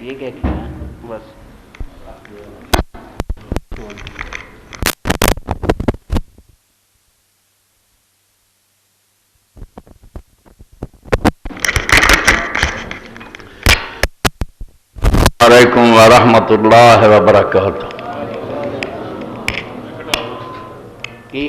یہ کیا کیا ہے بس علیکم ورحمۃ اللہ وبرکاتہ. کی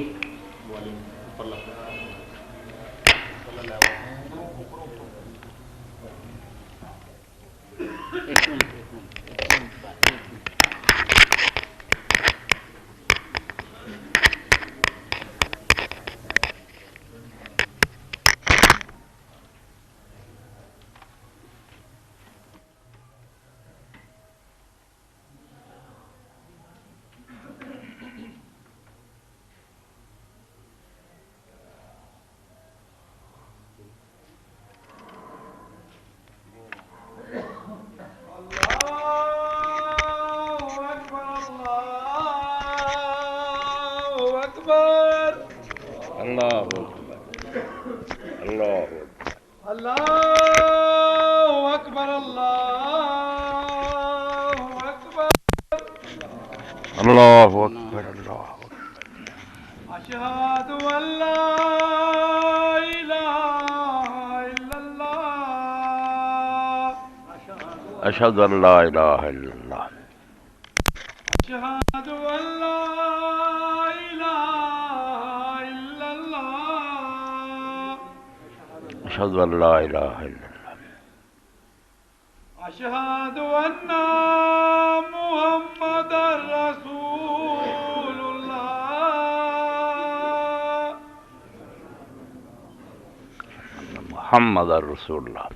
اللہ اکبر اللہ اشہد ان لا الہ الا اللہ اشہد ان لا الہ الا اللہ اشہد ان لا الہ الا اللہ اشہد ان لا الہ الا اللہ اشہد ان محمد رسول اللہ محمد رسول اللہ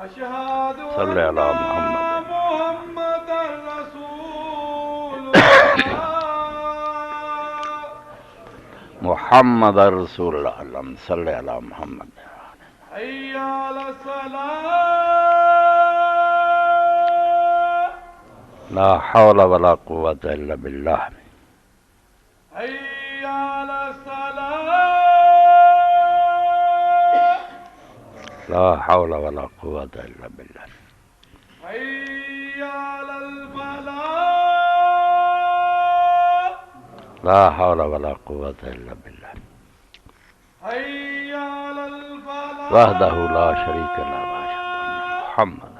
اشہد صلی ان علی محمد محمد رسول اللہ محمد رسول اللہ اللہم صلی علی محمد. حی علی الصلاة لا حول ولا قوة الا باللہ. حی علی الصلاة لا حول ولا قوة الا باللہ. حی علی الفلاح لا حول ولا قوة الا باللہ. حی علی الفلاح وحدہ لا شریک له واشهد ان محمد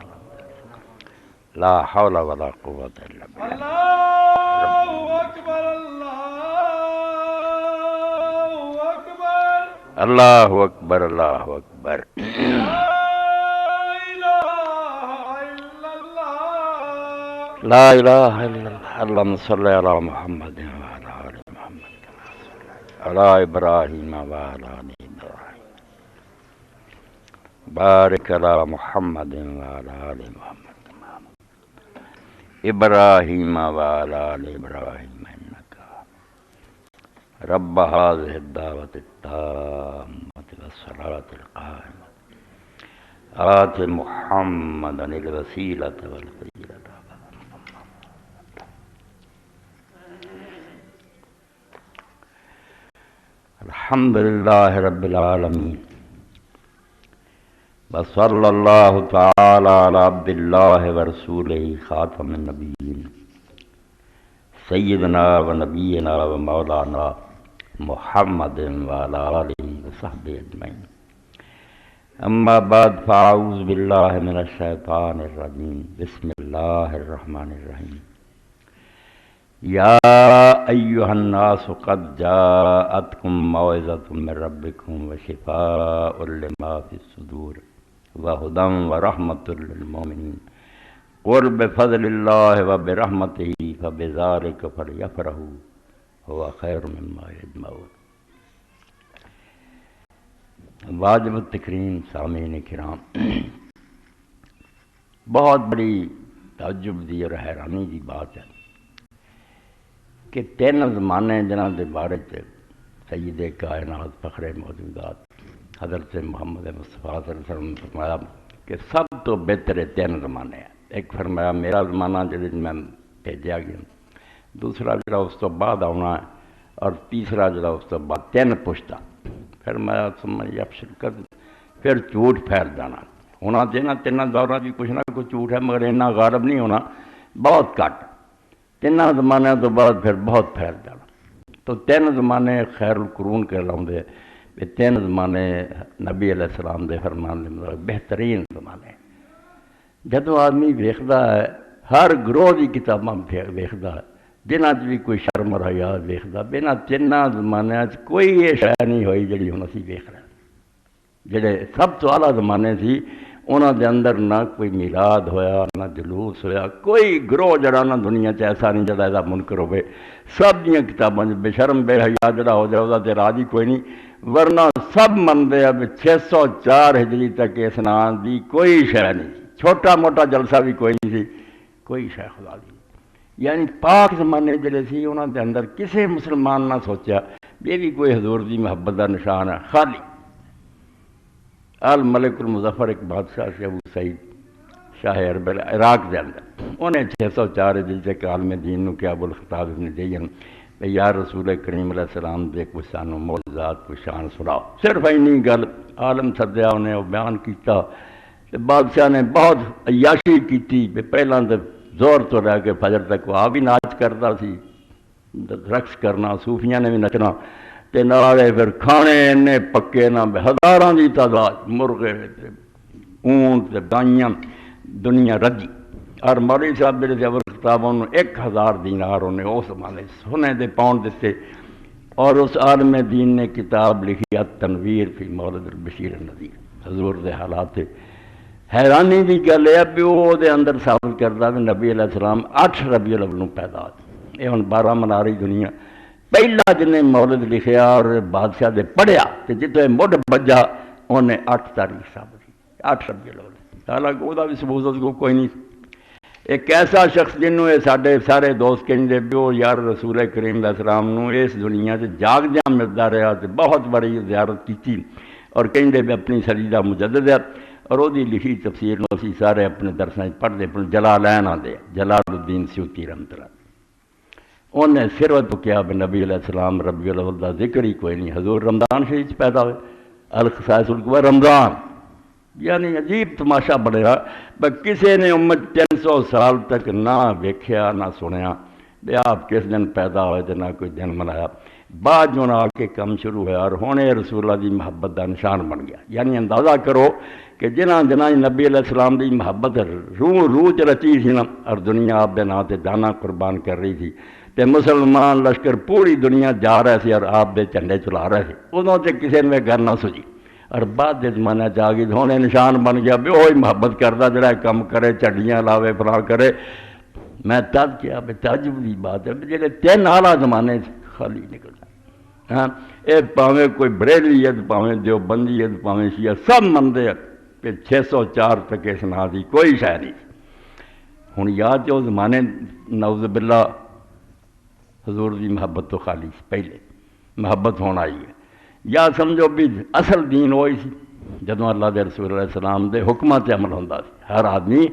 لا حول ولا قوة الا باللہ. اللہ اکبر اللہ اکبر اللہ اکبر اللہ اکبر. لا الہ الا اللہ لا الہ الا اللہ. اللہم صلی علی محمد وعلی آل محمد کما صلیت علی ابراہیم وعلی آل ابراہیم. بارک علی محمد وعلی آل محمد کما ابراہیم وعلی آل ابراہیم انک رب هذه الدعوة التامة والصلاة القائمة آت محمدا الوسيلة والفضيلة. الحمد لله رب العالمين وصلى الله تعالى على عبد الله ورسوله خاتم النبيين سيدنا ونبينا ومولانا محمد وعلى آله وصحبه أجمعين. أما بعد فأعوذ بالله من الشيطان الرجيم. بسم الله الرحمن الرحيم. يا أيها الناس قد جاءتكم موعظة من ربكم وشفاء لما في الصدور وهدى ورحمة للمؤمنين. قل بفضل الله وبرحمته فبذلك فليفرحوا هو خير مما يجمعون. واجب التکریم سامعین کرام، بہت بڑی تعجب دی اور حیرانی دی بات ہے کہ تین زمانے جنہاں دے بارے سید کائنات فخر موجودات حضرت محمد مصطفیٰ صلی اللہ علیہ وسلم نے فرمایا کہ سب تو بہتر تین زمانے ہیں. ایک فرمایا میرا زمانہ جس میں بھیجا گیا، دوسرا جڑا اس تو بعد آنا ہے، اور تیسرا جڑا اس تو بعد تین پشتا. فرمایا ثم یفشل کذب، پھر جھوٹ پھیل جانا. ہونا تو یہاں تینوں دوروں کی کچھ نہ کچھ جھوٹ ہے، مگر اتنا غالب نہیں ہونا، بہت گھٹ۔ تینوں زمانوں تو بعد پھر بہت پھیل جانا۔ تو تین زمانے خیر القرون کہلاؤندے، تین زمانے نبی علیہ السلام دے فرمان دے مطابق بہترین زمانے۔ جدوں آدمی ویکھدا ہے ہر گروہ کی کتاباں ویکھدا ہے، جنہاں بھی کوئی شرم اور حیا ویکھدا، بنا تینوں زمانیاں کوئی یہ شے نہیں ہوئی جڑی ہن اسی ویکھ رہے ہیں۔ جڑے سب تو اعلیٰ زمانے سی انہاں دے اندر نہ کوئی میلاد ہویا، نہ جلوس ہویا، کوئی گروہ جڑا نہ دنیا چ ایسا نہیں جڑا ایسا منکر ہوئے۔ سب دیاں کتاباں بے شرم بے حیا جڑا ہو جائے وہ تے راج ہی کوئی نہیں، ورنہ سب منتے ہیں 604 ہجری تک اسنان دی کوئی شے نہیں سی، چھوٹا موٹا جلسہ بھی کوئی نہیں سی، کوئی شے خدا دی۔ یعنی پاک زمانے جڑے سی انہاں دے اندر کسے مسلمان نہ سوچیا یہ بھی کوئی حضور دی محبت دا نشان ہے، خالی الملک المظفر ایک بادشاہ سے ابو سعید شاہ عرب عراق دے اندر، انہیں 604 ہجری تک عالم دین نو کیا ابو الخطاب ابن دیین یا رسول کریم علیہ السلام دے کچھ سانو معجزات کو شان سناؤ، صرف اینی گل عالم سدیا انہیں وہ بیان کیتا۔ بادشاہ نے بہت عیاشی کیتی، پہلاں تے زور تو لے کے فجر تک وہ بھی ناچ کرتا سی، رقص کرنا، صوفیاں نے بھی نچنا، تے نالے پھر کھانے انے پکے نہ ہزاراں دی تعداد، مرغے اونٹ تے گائیاں، دنیا رجی۔ اور مولوی صاحب جڑے ابو الخطاب انہوں 1000 دینار انہیں اس زمانے سونے دے پاؤنڈ دیتے، اور اس عالم دین نے کتاب لکھی التنویر فی مولد البشیر النذیر، حضور دے حالات۔ حیرانی دی گل ہے بھی وہ دے اندر ثابت کرتا کہ نبی علیہ السلام 8 ربیع الاول نوں پیدا ہوئے، یہ ہن 12 منا رہی دنیا۔ پہلا جنہیں مولد لکھیا اور بادشاہ دے پڑھیا تے جتنے مڈ بجا انہیں 8 تاریخ ثابت کی، 8 ربیع الاول، حالانکہ وہ بھی ثبوت کوئی نہیں۔ ایک ایسا شخص جنہوں یہ سارے سارے دوست کہندے بھی وہ یار رسول کریم علیہ السلام نو اس دنیا سے جاگدیاں ملتا رہا تے بہت بڑی زیارت کی، اور کہندے بھی اپنی صدی دا مجدد ہے، اور وہ لکھی تفسیر نو اسی سارے اپنے درساں پڑھتے پڑھ جلالین آدھے جلال الدین سیوطی رحمۃ اللہ، انہیں صرف کیا کہ نبی علیہ السلام ربیع الاول دا ذکر ہی کوئی نہیں، حضور رمضان شریف پیدا ہوئے، الخصائص القبریٰ رمضان۔ یعنی عجیب تماشا بڑھیا، کسی نے امت 300 سال تک نہ ویکھیا نہ سنیا بھی آپ کس دن پیدا ہوئے تو نہ کوئی دن منایا، بعد جو آ کے کم شروع ہوا اور ہونے رسول اللہ دی محبت دا نشان بن گیا۔ یعنی اندازہ کرو کہ جنہ نبی علیہ السلام دی محبت روح چ رچی سی نا، اور دنیا آپ دے نام تے جانا قربان کر رہی تھی، تے مسلمان لشکر پوری دنیا جا رہے تھے اور آپ دے جھنڈے چلا رہے تھے، ادوں تے کسی نے گھر نہ سجی، اور بعد دے زمانہ چاہ گئی ہونے نشان بن گیا بھی وہی محبت کرتا جڑا کم کرے، چڈیاں لاوے فلاں کرے۔ میں تد کیا بھی تعجب کی بات ہے جڑے 3 اعلیٰ زمانے خالی نکل جائے، ہاں یہ پاویں کوئی بریلوی ہے، پاویں دیوبندی ہے، پاویں شیعہ، سب منتے ہیں کہ 604 تک اس نا دی کوئی شے نہیں۔ ہوں یاد جو زمانے نعوذ باللہ حضور دی محبت تو خالی سی، پہلے محبت ہونا آئی ہے، یا سمجھو بھی اصل دین وہی سی جدوں اللہ دے رسول علیہ السلام دے حکمات تے عمل ہوندا سی، ہر آدمی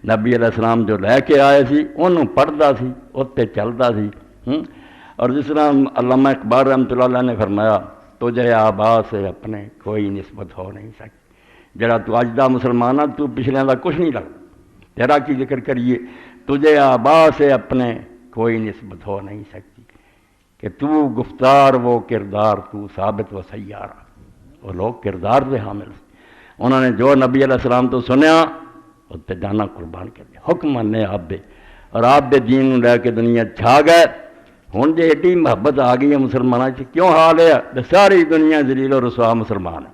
نبی علیہ السلام جو لے کے آئے سی انہوں پڑھدا سی، اتنے چلدا سی۔ اور جس طرح علامہ اقبال رحمۃ اللہ علیہ نے فرمایا تجھے آبا سے اپنے کوئی نسبت ہو نہیں سکتی، جڑا تو اج دا مسلمان ہے تو پچھلے دا کچھ نہیں لگتا، تیرا کی ذکر کریے، تجھے آبا سے اپنے کوئی نسبت ہو نہیں سکتی، کہ تو گفتار وہ کردار تو ثابت و سیارہ۔ وہ لوگ کردار دے حامل سے، انہوں نے جو نبی علیہ السلام تو سنیا اس پہ جانا قربان کر دیا، حکم منے آپ دے، اور آپ دے دین لے کے دنیا چھا گئے۔ ہوں جی ایڈی محبت آ گئی ہے مسلمانوں سے، کیوں حال ہے ساری دنیا ذلیل و رسوا مسلمان ہے،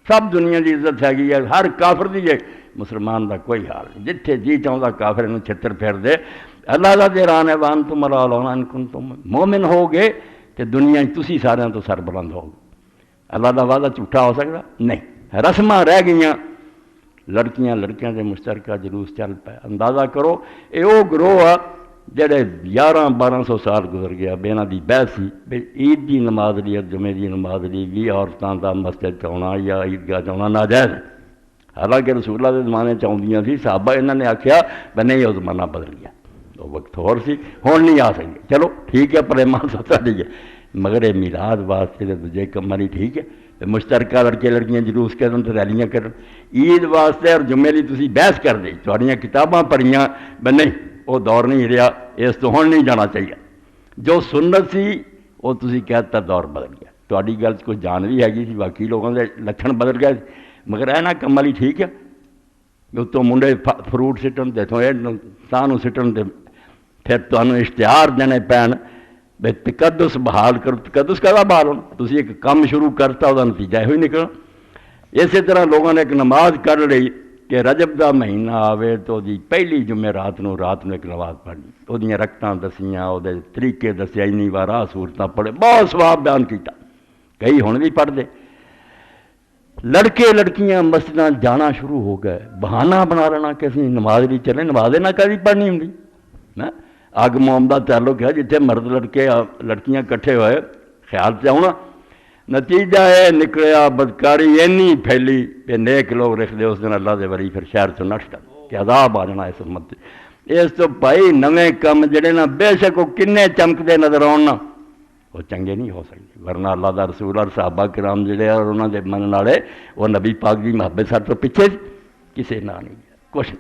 سب دنیا کی عزت ہے گئی ہے، ہر کافر دی ہے، مسلمان دا کوئی حال نہیں، جتھے جی چاہتا کافر انہوں چھتر پھیر دے۔ اللہ کا دیران ہے وان تم اللہ ان کن تم مومن ہو گے تو دنیا تسی سارے تو سر بلند ہو گے۔ اللہ کا وعدہ جھوٹا ہو سکتا نہیں، رسماں رہ گئیاں، لڑکیاں لڑکیاں دے مشترکہ جلوس چل پے۔ اندازہ کرو یہ وہ گروہ آ جڑے 1100-1200 سال گزر گیا بے انہاں دی بحث سی بھی عید دی نماز لی اور جمعے دی نماز لی 20 عورتاں دا مسجد چاؤنا یا عیدگاہ چاؤنا ناجائز ہے، حالانکہ رسول اللہ دے زمانے چاہدیاں سی، صحابہ انہوں نے آخیا بھی نہیں وہ زمانہ بدل گیا، وہ وقت اور سی، ہون نہیں آ سکے، چلو ٹھیک ہے پر ایمان سچا ٹھیک ہے، مگر یہ میلاد واسطے دوجے کم نہیں ٹھیک ہے، مشترکہ لڑکے لڑکیاں جلوس کرن تے ریلیاں کرن عید واسطے اور جمعے لی تسی بحث کر دے تہاڈیاں کتاباں پڑھیاں بے نہیں وہ دور نہیں رہا اس تو ہن نہیں جانا چاہیے جو سنت سی وہ تسی کہتا دور بدل گیا تہاڈی گل کوئی جان بھی ہے باقی لوگوں کے لچھن بدل گئے مگر اے نا کم والی ٹھیک ہے اتوں منڈے فروٹ سٹن تے تانوں سٹن تے پھر تمہیں اشتہار دینے پین بے تقدس بحال کرو تقدس کا بحال ہونا تسی ایک کام شروع کرتا وہ نتیجہ یہ نکلنا اسی طرح لوگوں نے ایک نماز کر لی کہ رجب دا مہینہ آوے تو دی پہلی جمعے رات نو ایک نماز پڑھنی وہ دیاں رکھتاں دسیاں وہ طریقے دسے اینی وار صورتاں پڑھے بہت ثواب بیان کیتا کئی ہن بھی پڑھ دے لڑکے لڑکیاں مسجداں جانا شروع ہو گئے بہانہ بنا لینا کہ اسی نماز نہیں چلے نماز نہ کبھی پڑھنی ہوں نا اگ موم کا تعلق ہے جتنے مرد لڑکے لڑکیاں کٹھے ہوئے خیال سے آنا نتیجہ ہے نکلیا بدکاری اینی پھیلی کہ نیک لوگ رکھ دے اس دن اللہ دے وری پھر شہر سے نٹ کر کہ عذاب آ جانا اس امت اس تو بھائی نویں کم جڑے نا بے شک وہ کنے چمکتے نظر آن نا وہ چنگے نہیں ہو سکتے ورنہ اللہ دا رسول اور صحابہ کرام جڑے اور انہوں دے منن والے وہ نبی پاک دی محبت سر تو پیچھے کسے نہ نہیں کچھ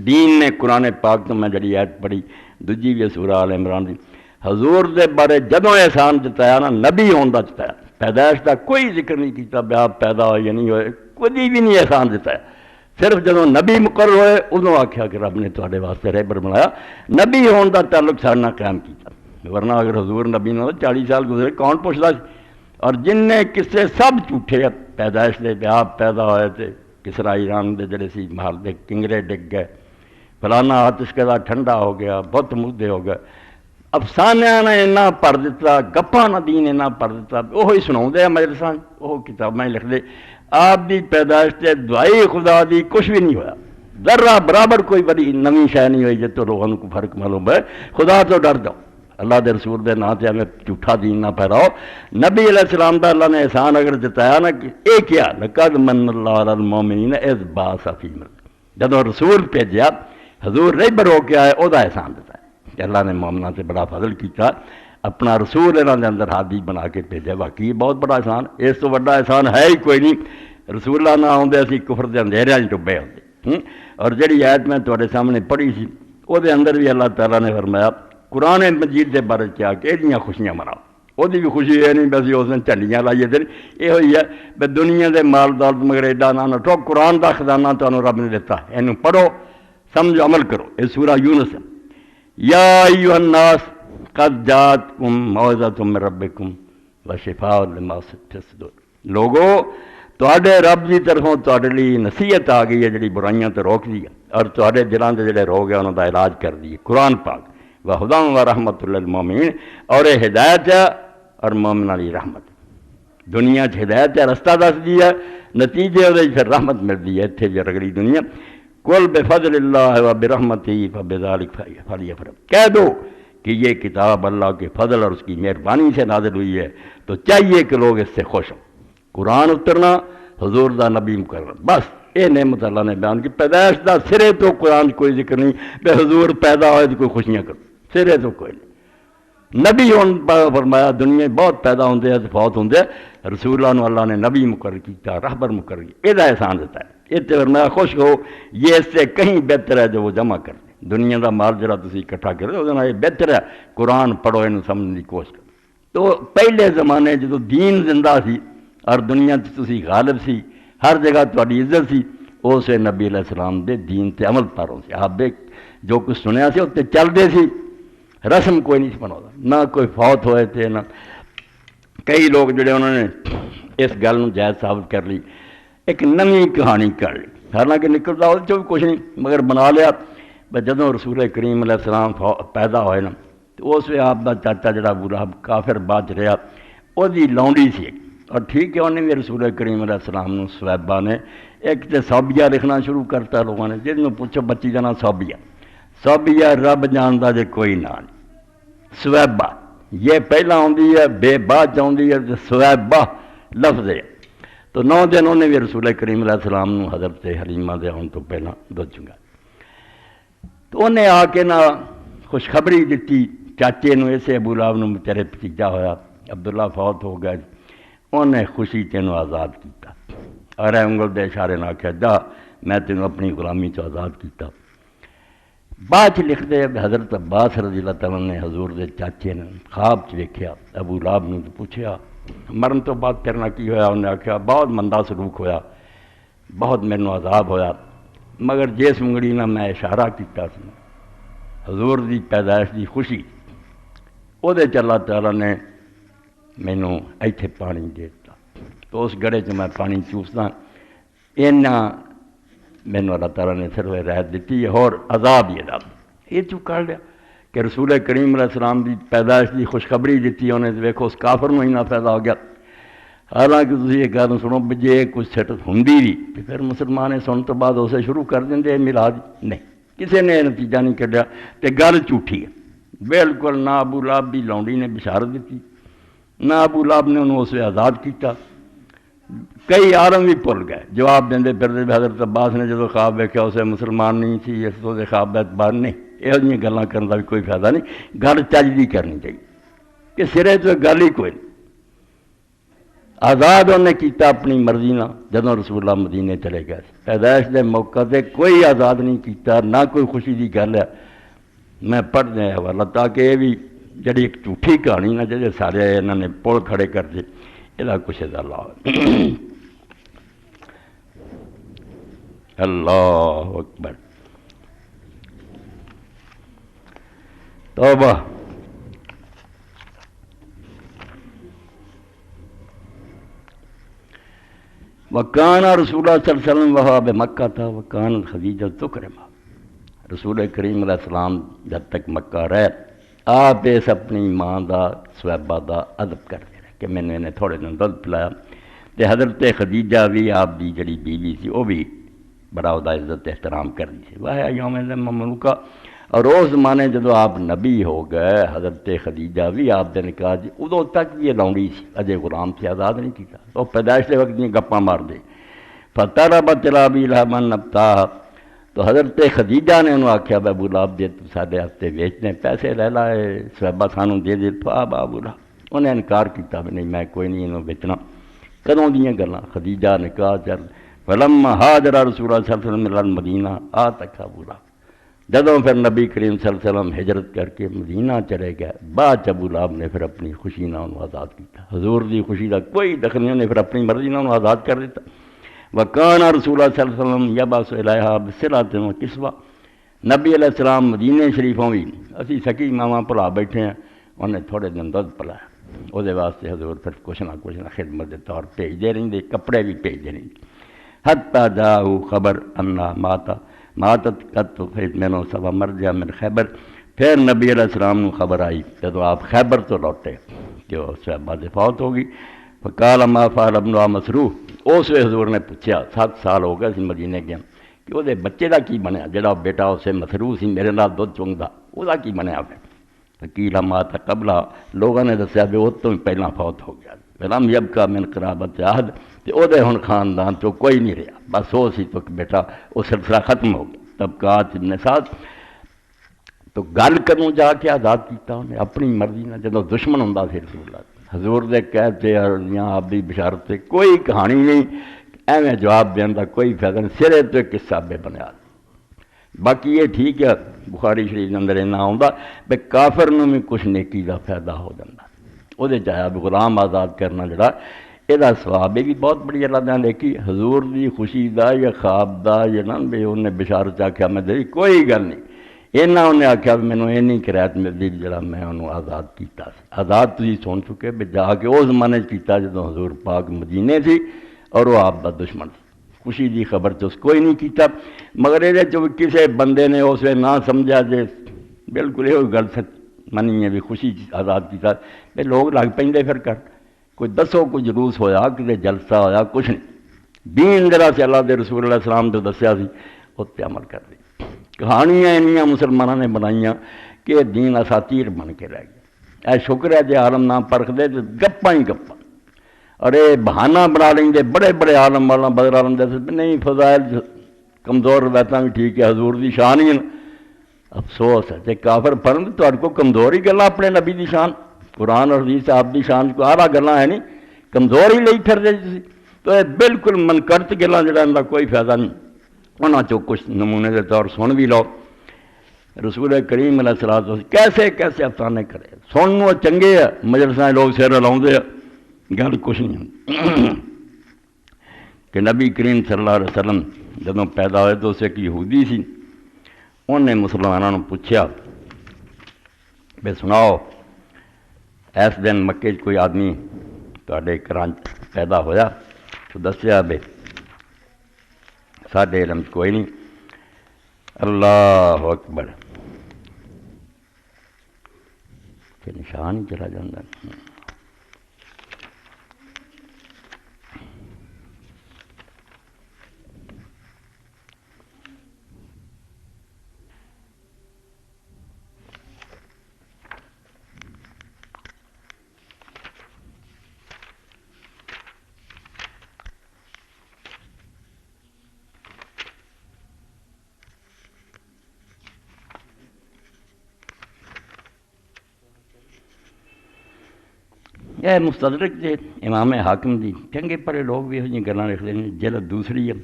دین نے قرآن پاک تو میں جڑی ایت پڑھی دوجی بھی سورہ آل عمران دی حضور دے بارے جدوں احسان جتایا نا نبی ہون دا جتایا پیدائش دا کوئی ذکر نہیں کیتا بیا پیدا ہوئے یا نہیں ہوئے کوئی بھی نہیں احسان جتایا صرف جدوں نبی مقرر ہوئے ادوں آکھیا کہ رب نے تواڈے واسطے رہبر بنایا نبی ہون دا تعلق سارے نال قائم کیتا ورنہ اگر حضور نبی نہ 40 سال گزرے کون پوچھتا اور جن نے قصے سب جھوٹے پیدائش دے بیا پیدا ہوئے تھے کسرا ایران دے جڑے سی محل دے کنگرے ڈگ گئے فلانا آتش قضا ٹھنڈا ہو گیا بت مردے ہو گئے افسانیاں نے اینا پڑھ دیتا گپاں نہ دین اینا پڑھ دیتا وہی سناؤں دے مجلساں وہ کتابیں لکھ دے آپ دی پیدائش تے دعائی خدا دی کچھ بھی نہیں ہویا ذرہ برابر کوئی بڑی نویں شے نہیں ہوئی جتوں لوگوں کو فرق معلوم ہے خدا تو ڈر جاؤ اللہ دے رسول دے نا تے ہمیں جھوٹا دین نہ پھیلاؤ نبی علیہ السلام دا اللہ نے احسان اگر جتایا نا کہ اے کیا لقد من اللہ علی المومنین اذ بعث فیہم جدوں رسول بھیجیا حضور رہبر ہو کے آئے او دا احسان جتایا کہ اللہ نے مومناں سے بڑا فضل کیتا اپنا رسول انہاں دے اندر ہادی بنا کے بھیجا واقعی بہت بڑا احسان اس تو بڑا احسان ہے ہی کوئی نہیں رسول اللہ نہ ہوندے اسی کفر دے اندھیریاں وچ ڈبے ہوندے اور جڑی آیت میں تواڈے سامنے پڑھی سی او دے اندر بھی اللہ تعالیٰ نے فرمایا قرآن مجید دے بارے کیا کہ یہ خوشیاں مناؤ وہ بھی خوشی یہ نہیں بس اس دن جھنڈیاں لائیے دن یہ ہوئی ہے بے دنیا دے مال دولت مگر ایڈا نہ نٹو قرآن دا خزانہ تمہیں رب نے دیتا یہ پڑھو سمجھو عمل کرو یہ سورہ یونس ہے یا ایھا الناس قد جاءتکم موعظۃ من ربکم وشفاء لما فی الصدور لوگو تواڈے رب دی طرفوں تواڈے لیے نصیحت آ گئی ہے جڑی برائیاں تے روک دی ہے اور تواڈے دلاں دے جڑے روگ ہیں انہاں دا علاج کر دی قرآن پاک وہدیٰ ورحمۃ للمومنین اور ہدایت ہے اور مومناں دی رحمت دنیا چ ہدایت ہے رستہ دس دیا نتیجے وہ پھر رحمت ملتی ہے اتنے جو اگلی دنیا قل بفضل اللہ و برحمتہ فبذلک فلیفرحوا کہہ دو کہ یہ کتاب اللہ کے فضل اور اس کی مہربانی سے نازل ہوئی ہے تو چاہیے کہ لوگ اس سے خوش ہوں قرآن اترنا حضور دا نبی مقرر بس یہ نعمت اللہ نے بیان کی پیدائش دا سرے تو قرآن کوئی ذکر نہیں بے حضور پیدا ہوئے تو کوئی خوشیاں کرو سرے تو کوئی نہیں نبی ہون فرمایا دنیا بہت پیدا ہوندے ہیں فوت ہوندے رسول اللہ نے نبی مقرر کیا رہبر مقرر کیا یہ احسان دیتا ہے یہ فرمایا خوش ہو یہ اس سے کہیں بہتر ہے جو وہ جمع کر دیں دنیا دا مال جڑا تسی اکٹھا کر دے یہ بہتر ہے قرآن پڑھو انہوں سمجھنے کی کوشش کرو تو پہلے زمانے جدو دین زندہ سی اور دنیا تسی غالب سی ہر جگہ تہاڈی عزت سی اسے نبی علیہ السلام دے دین تے عمل پاروں سی آپ دے جو کچھ سنیا سی اتنے چلتے سی رسم کوئی نہیں بنا نہ کوئی فوت ہوئے تھے نہ کئی لوگ جڑے انہوں نے اس گل نو جائز ثابت کر لی ایک نویں کہانی کر لی حالانکہ نکلتا وہ بھی کچھ نہیں مگر بنا لیا جدوں رسول کریم علیہ السلام پیدا ہوئے نا تو اس وقت آپ کا چاچا جڑا ابو لہب کافر بعد رہا وہ لونڈی سی اور ٹھیک ہے انہیں بھی رسول کریم علیہ السلام نو صہیبہ نے ایک تو صوبیہ لکھنا شروع کرتا لوگوں نے جن پوچھو بچی کا نام صوبیہ رب جانتا جے کوئی نہ نہیں صہیبہ یہ پہلا آتی ہے بے بعد آتی ہے صہیبہ لفظ ہے تو 9 دن انہیں بھی رسول کریم علیہ السلام نو حضرت حلیمہ دے آن تو پہلا دودھ چنگا تو انہیں آ کے نہ خوشخبری دیتی چاچے نو اسے ابو لہب نو تیرے بھتیجا ہویا عبداللہ فوت ہو گیا انہیں خوشی تینوں آزاد کیتا اور انگل دے اشارے نہ آخیا جا میں تینوں اپنی غلامی تو آزاد کیتا۔ بعد چ لکھ دے حضرت عباس رضی اللہ تعالیٰ نے حضور دے چاچے نے خواب چ ویکھیا ابو لہب نے پوچھیا مرن تو بعد کرنا کی ہویا، انہیں آخیا بہت مندہ سلوک ہویا، بہت مینوں عذاب ہویا، مگر جس انگڑی نہ میں اشارہ کیتا سی حضور دی پیدائش دی خوشی وہ دے چ اللہ تعالیٰ نے مینوں ایتھے پانی دیتا، تو اس گڑے چ میں پانی چوسدا اینا مینوں اللہ تعالیٰ نے صرف رعایت دیتی ہے اور عذاب یہ چو کر لیا کہ رسول کریم علیہ السلام دی پیدائش دی خوشخبری دیتی انہیں تو ویکھو اس کافر میں ہی نہ پیدا ہو گیا۔ حالانکہ تسی یہ گل سنو جے کچھ سٹ ہوندی بھی تو پھر مسلمان سن تو بعد اسے شروع کر دیں میلاد نہیں، کسی نے نتیجہ نہیں کڈیا تے گل جھوٹھی ہے بالکل۔ نہ ابو لہب دی لونڈی نے بشارت دیتی، نہ ابو لہب نے انہوں اسے آزاد کیتا۔ کئی عالم بھی بھول گئے جواب دیں پھر حضرت عباس نے جدو خواب ویکھیا اسے مسلمان نہیں سی، اس تو خواب کا اعتبار نہیں، یہ گلاں کرنے کا بھی کوئی فائدہ نہیں، گل چج دی کرنی چاہیے کہ سرے تو گل ہی کوئی نہیں۔ آزاد انہیں کیتا اپنی مرضی نہ جدوں رسول اللہ مدینے چلے گئے، پیدائش دے موقع تے کوئی آزاد نہیں کیتا، نہ کوئی خوشی دی گل ہے۔ میں پڑھ دیں حوالہ تاکہ یہ بھی جڑی ایک جھوٹھی کہانی نہ جڑے سارے انہوں نے پول کھڑے کر دے یہ کچھ اللہ اللہ اکبر توبہ۔ وکان رسول اللہ صلی اللہ علیہ وسلم وہاں بے مکہ تھا، وکان خدیجہ تکرما، رسول کریم علیہ السلام جب تک مکہ رہے آپ اس اپنی ماں دا صحابہ دا ادب کرتے رہے کہ میں نے انہیں تھوڑے دن دودھ پلایا، تے حضرت خدیجہ بھی آپ دی جڑی بیوی سی وہ بھی بڑا ادا عزت احترام کرنی سی وہ یوم مملوکہ۔ اور اس زمانے جدو آپ نبی ہو گئے حضرت خدیجہ بھی آپ دے نکاح جی ادو تک یہ لونڈی سی، اجے غلام سے آزاد نہیں کیتا، تو پیدائش کے وقت دیا گپاں مار دے فطربت الابی لہبن ابتاہ، تو حضرت خدیجہ نے انہوں آکھیا بے ابو لہب دے تو سارے ہفتے بیچنے پیسے لے لائے صحابہ سانوں دے دے تو ابا ابو لہب انہیں انکار کیتا بھی نہیں میں کوئی نہیں انہوں بیچنا۔ کدوں دیاں گلاں خدیجہ نکاح چل فلما ہاجر رسول اللہ صلی اللہ علیہ وسلم الی المدینہ آ تک ابو لہب، جدوں پھر نبی کریم صلی اللہ علیہ وسلم ہجرت کر کے مدینہ چلے گئے بعد ابو لہب نے پھر اپنی خوشی نہ انہوں آزاد کیتا، حضور دی خوشی دا کوئی دخل نہیں، انہیں پھر اپنی مرضی نہ انہوں آزاد کر دیتا۔ وکان رسول اللہ صلی اللہ علیہ وسلم یبعث الیہا بصلۃ و کسوہ، نبی علیہ السلام مدینے شریفوں بھی اسی سکی ماواں بھلا بیٹھے ہیں انہیں تھوڑے دن دودھ پلایا، وہ واسطے حضور پھر کچھ نہ خدمت کے طور بھیجتے رہتے، کپڑے بھی بھیجتے رہتے۔ حتیٰ جاؤ خبر انا ماتت قد مینوں سوا مر جا من خیبر، پھر نبی علیہ السلام کو خبر آئی جب آپ خیبر تو لوٹے کہ وہ صحابہ سے فوت ہو گئی۔ فقال ما فعل ابن مسروح، اس حضور نے پوچھا 7 سال ہو گئے سی مدینے گیا کہ وہ بچے کا کی بنیا جڑا بیٹا اسے مسروح سی میرے نال دودھ چونگدا وہ کی بنیا پھر؟ فقیل مات قبلہ، لوگوں نے دسیا بھی وہ تو پہلا فوت ہو گیا، فلم یبقى من قرابت عہد، تے او دے ہن خاندان تو کوئی نہیں رہا، بس وہ سی تو بیٹا وہ سلسلہ ختم ہو گیا۔ طبقات ابن سعد تو گل کروں جا کے آزاد کیتا انہیں اپنی مرضی نہ، جدوں دشمن ہوندا سی رسول اللہ حضور دے کہتے یا آپ دی بشارت سے کوئی کہانی نہیں، ایویں جواب دین دا کوئی فائدہ نہیں، سرے تو ایک قصہ بے بنیاد۔ باقی یہ ٹھیک ہے بخاری شریف کے اندر اینا آتا بے کافر نوں بھی کچھ نیکی دا فائدہ ہو جاتا، وہ چاہے غلام آزاد کرنا جڑا یہ ثواب بھی بہت بڑی اللہ نے دیکھی حضور دی خوشی دا یا خواب دا یا نہ بھی انہیں بشارت آخیا میں دے کوئی گل نہیں، اینا انہیں آخیا بھی مینوں اینی کرایت ملتی جڑا میں انہوں آزاد کیتا سی۔ آزاد تھی سن چکے بھی جا کے اس زمانے کیتا جدوں حضور پاک مدینے سی اور وہ آپ دا دشمن سی، خوشی دی خبر تو اس کوئی نہیں کیتا، مگر یہ کسی بندے نے اس نہ سمجھا جے بالکل یہ گل سچ منی ہے بھی خوشی آزاد کیتا بھی لوگ لگ پہ پھر کر کوئی دسو کوئی جلوس ہویا کسی جلسہ ہویا کچھ نہیں، دین جڑا سی اللہ دے رسول اللہ السلام جو دسیا سی اس تے عمل کر دی۔ کہانیاں انیاں مسلمانوں نے بنائیاں کہ دین اساطیر بن کے رہ گئے۔ اے شکر ہے جے عالم نہ پرکھ دے تو گپاں ہی گپاں، اور یہ بہانہ بنا لیں دے بڑے بڑے عالم والا بدر عالم جیسے نہیں فضائل کمزور روایتاں بھی ٹھیک ہے حضور دی شان ہی، افسوس ہے کہ کافر پڑھن تو کو کمزور ہی گلاں اپنے نبی دی شان، قرآن اور حدیث آپ دی شان کو آرہ گلاں ہے نہیں کمزور ہی لئی پھر دے سی تو یہ بالکل منکرت گلاں جڑا ان دا کوئی فائدہ نہیں انہاں چوں کچھ نمونے دے طور سن بھی لو رسول کریم علیہ الصلوۃ والسلام کیسے کیسے افسانے کرے سننوں چنگے ہے مجلساں لوگ سر لاؤندے گل کچھ نہیں ہوندی کہ نبی کریم صلی اللہ علیہ وسلم جدوں پیدا ہوئے تو اس ایک یہودی سی انہیں مسلمانوں نے پوچھا بے سناؤ ایس دن مکے کوئی آدمی تواڈے گھراں پیدا ہویا تو دسیا بے ساڈے علم کوئی نہیں اللہ اکبر کہ نشان ہی چلا جاندہ یہ مستدرک دے امام حاکم دی چنگے پڑے لوگ بھی یہ گلاں لکھتے ہیں جلد دوسری ہے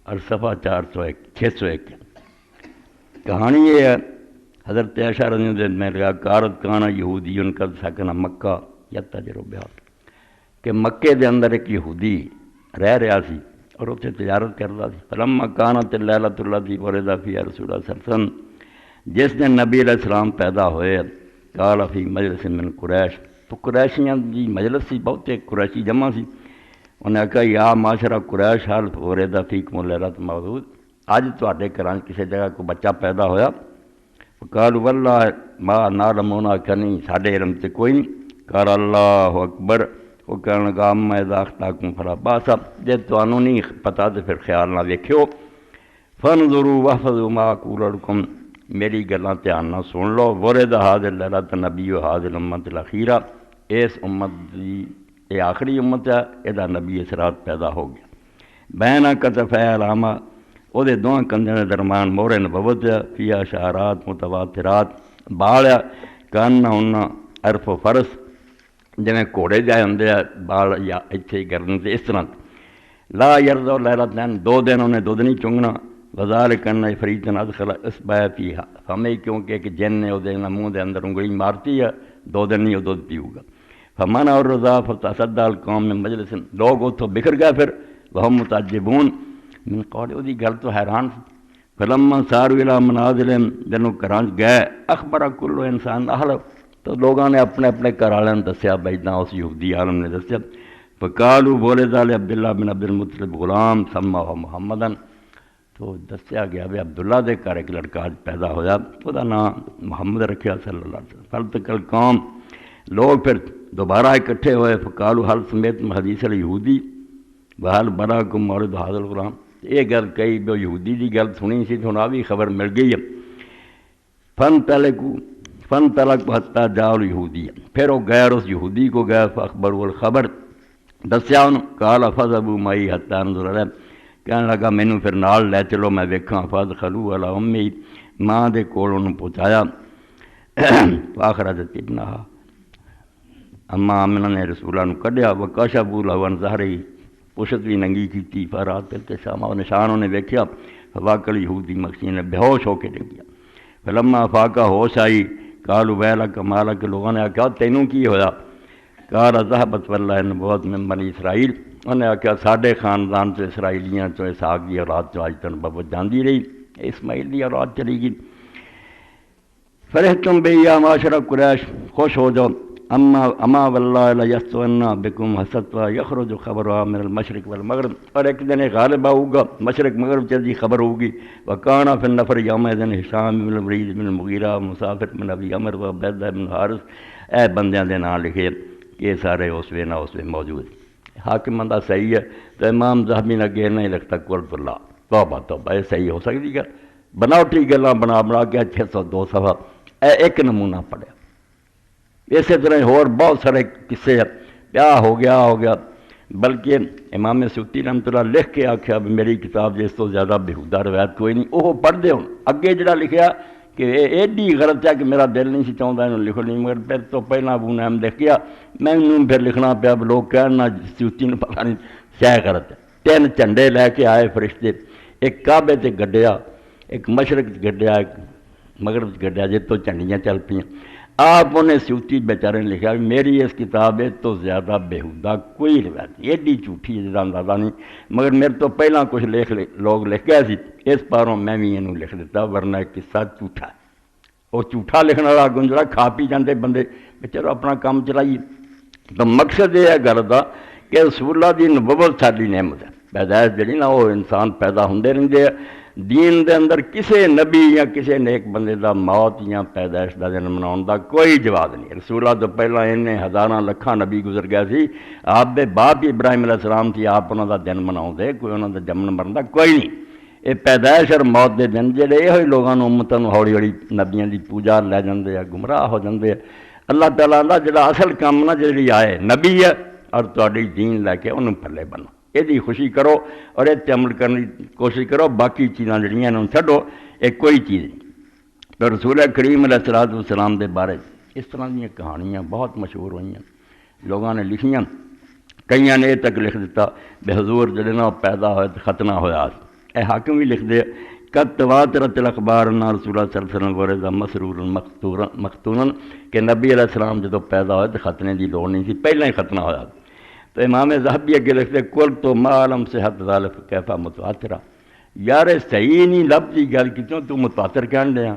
اور صفحہ 401 601 کہانی یہ ہے حضرت عائشہ رضی اللہ عنہا میں لگا کارت کانا یہودی ان کا سکنا مکہ یا تجربہ کہ مکے دے اندر ایک یہودی رہ رہا سی اور اتنے تجارت کرتا سی فلما کانت لیلۃ التی ولد فیہا رسول اللہ صلی اللہ علیہ وسلم جس دن نبی علیہ السلام پیدا ہوئے قال فی مجلس من قریش تو قریشیاں دی مجلس سی بہتے قریشی جمع سی انہیں کہا یا معاشرہ قریش حال ولد فیکم لیلۃ مولود اج تواڈے گھراں کسی جگہ کوئی بچہ پیدا ہویا قالوا واللہ ما نعلمنا کنی ساڈے علم تے کوئی نہیں قال اللہ اکبر وہ کہنے لگا اما اذا اخطاکم فلا باس جے تانوں نہیں پتہ تے پھر خیال نہ ویکھیو فانظروا واحفظوا ما اقول لكم میری گلاں دھیان نہ سن لو ولد ھذا الليلۃ نبی ھذا الامۃ الاخیرہ اس امت دی یہ آخری امت ہے یہ نبی اس رات پیدا ہو گیا بین کتفی علامہ وہ دونوں کندھے کے درمیان مہر نبوت فی اشارات متواترات بال کان ہونا عرف و فرس جویں گھوڑے جائے ہوندے بال یا اتنے گردن سے اس طرح لا یرد لیلتین 2 دن انہیں دودھ نہیں چنگنا وذالک ان فریتن ادخل اصبع فیہا ہمیں کیونکہ ایک جن نے وہ منہ دے اندر انگلی مارتی ہے 2 دن نہیں وہ دودھ پیو گا فمن اور رضا فتصدى القوم من مجلس لوگ اتوں بکھر گئے پھر وہم متعجبون من قول دی گل تو حیران فلما ساروا الی منازلہم جنوں گھراں گئے اخبر کل انسان اہل تو لوگوں نے اپنے اپنے گھر والوں نے دسیا بھائی نہ اس یہودی عالم نے دسیا فقالوا بولد عبداللہ بن عبد المطلب غلام سماہ محمدن تو دسیا گیا بھی عبداللہ دے گھر ایک لڑکا آج پیدا ہویا وہ نام محمد رکھیا صلی اللہ علیہ وسلم فالتقى القوم لوگ پھر دوبارہ اکٹھے ہوئے فقالوا حل سمیتم حدیث الیہودی وحل براکم مولد ھذا الغلام یہ گل کئی جو یہودی دی گل سنی سی تو بھی خبر مل گئی ہے فانطلقوا حتى جاءوا اليہودی پھر وہ غیر اس یہودی کو گئے فاخبروا الخبر دسیا انہوں قال فذهبوا معي حتى انظر الیہ کہنے لگا مینوں پھر نال لے چلو میں ویکھاں فادخلوا علی امی ماں دے کول انہوں پہنچایا فاخرجت ابنہا اما آمنہ نے رسولہ نو کڈیا وکشفوا له عن ظہرہ پشت بھی ننگی کی فرات التشامہ و نشان انہیں ویکھیا فواقع یہودی مکسین نے بے ہوش ہو کے ڈگ گیا فلما فاقہ ہوش آئی قالوا ویلک مالک لوگوں نے کہا تینوں کی ہویا قال ذهبت واللہ نبوت من بنی اسرائیل انہوں نے کہا ساڈے خاندان سے اسرائیلیاں چو اسحاق دی اولاد چو آج تک نبوت جاندی رہی اسماعیل دی اولاد چلی گئی فرحتم بی یا معاشرہ قریش خوش ہو جاؤ اما واللہ لیستونا بکم حسدوا یخرج خبرها من المشرق والمغرب اور ایک دن غالب ہوگا مشرق مغرب چلی خبر ہوگی وکانا فی النفر یومئذ ہشام بن الولید بن المغیرہ مسافر بن ابی عمر و عبیدہ بن حارث اے بندیاں دے نام لکھے کہ سارے اس وے نہ اس وے موجود حاکم بندہ صحیح ہے تو امام ذہبی نے اگے نہیں لکھتا قلت اللہ توبہ توبہ یہ صحیح ہو سکتی گل بناوٹی گلاں بنا کے 602 صفحہ اے ایک نمونہ پڑھیا اسی طرح اور بہت سارے قصے بیاہ ہو گیا بلکہ امام سیوطی رحمۃ اللہ لکھ کے آکھیا میری کتاب جس تو زیادہ بےہودہ روایت کوئی نہیں وہ پڑھ دے ہوں اگے جڑا لکھیا کہ ایڈی غلط ہے کہ میرا دل نہیں سی چاہتا انہوں لکھنی، مگر پھر تو پہلا ابو نعیم دیکھ گیا، میں انہوں پھر لکھنا پیا، لوگ کہنا سیوتی نے پتا نہیں شہ غلط ہے۔ 3 جھنڈے لے کے آئے فرشتے، ایک کعبے تے گڈیا، ایک مشرق گڈیا، ایک مغرب گڈیا، جتوں جھنڈیاں چل پئیں۔ آپ انہیں سیوتی بیچارے نے لکھا میری اس کتاب تو زیادہ بےہودہ کوئی روایت نہیں، ایڈی جھوٹھی ہے جہاں اندازہ نہیں، مگر میرے تو پہلا کچھ لوگ لکھ گئے سی، اس پاروں میں بھی انہوں لکھ دیتا، ورنہ ایک قصہ جھوٹا ہے۔ وہ جھوٹا لکھنے والا اگوں جڑا کھا پی جاندے بندے، چلو اپنا کام چلائیے۔ تو مقصد یہ ہے گل دا کہ رسول اللہ دی نبوت ساری نعمت ہے، پیدائش جڑی نا وہ انسان پیدا ہوندے رہندے، دین دے اندر کسے نبی یا کسے نیک بندے دا موت یا پیدائش دا جنم مناؤن دا کوئی جواز نہیں۔ رسول اللہ تو پہلا انہیں ہزاراں لکھاں نبی گزر گیا سی، آپ دے باپ ابراہیم علیہ السلام تھی، آپ انہاں دا دن مناؤں دے، کوئی انہاں دا جنم مرن دا کوئی نہیں۔ یہ پیدائش اور موت دے دن جڑے یہ لوگوں امتوں ہولی ہولی نبیاں دی پوجا لے جاندے ہیں، گمراہ ہو جاندے ہیں۔ اللہ تعالیٰ دا جڑا اصل کام نا جڑی آئے نبی ہے اور تہاڈی دین لے کے انہوں پلے بنو، یہ خوشی کرو اور یہ عمل کرنے کی کوشش کرو، باقی چیزاں جڑیاں انہوں چھڈو، یہ کوئی چیز نہیں۔ تو رسول کریم علیہ السلام دے بارے اس طرح دیا کہانیاں بہت مشہور ہوئیں، لوگوں نے لکھیاں، کئیاں نے یہ تک لکھ دیتا بے حضور جڑے نا پیدا ہوئے تو ختنہ ہویا۔ اے حاکم بھی لکھ دے قد تواترت الاخبار ان رسول اللہ صلی اللہ علیہ وسلم ورزا مسرور مختونن کہ نبی علیہ السلام جدو پیدا ہوئے تو ختنے دی لوڑ نہیں سی، پہلے ہی ختنہ ہویا۔ تو امام ذہبی اگے لکھتے کل تو معلوم صحت ذالف کیفا متواترہ، یار صحیح نہیں لفظی گل کیوں تو متواتر کہن دیا،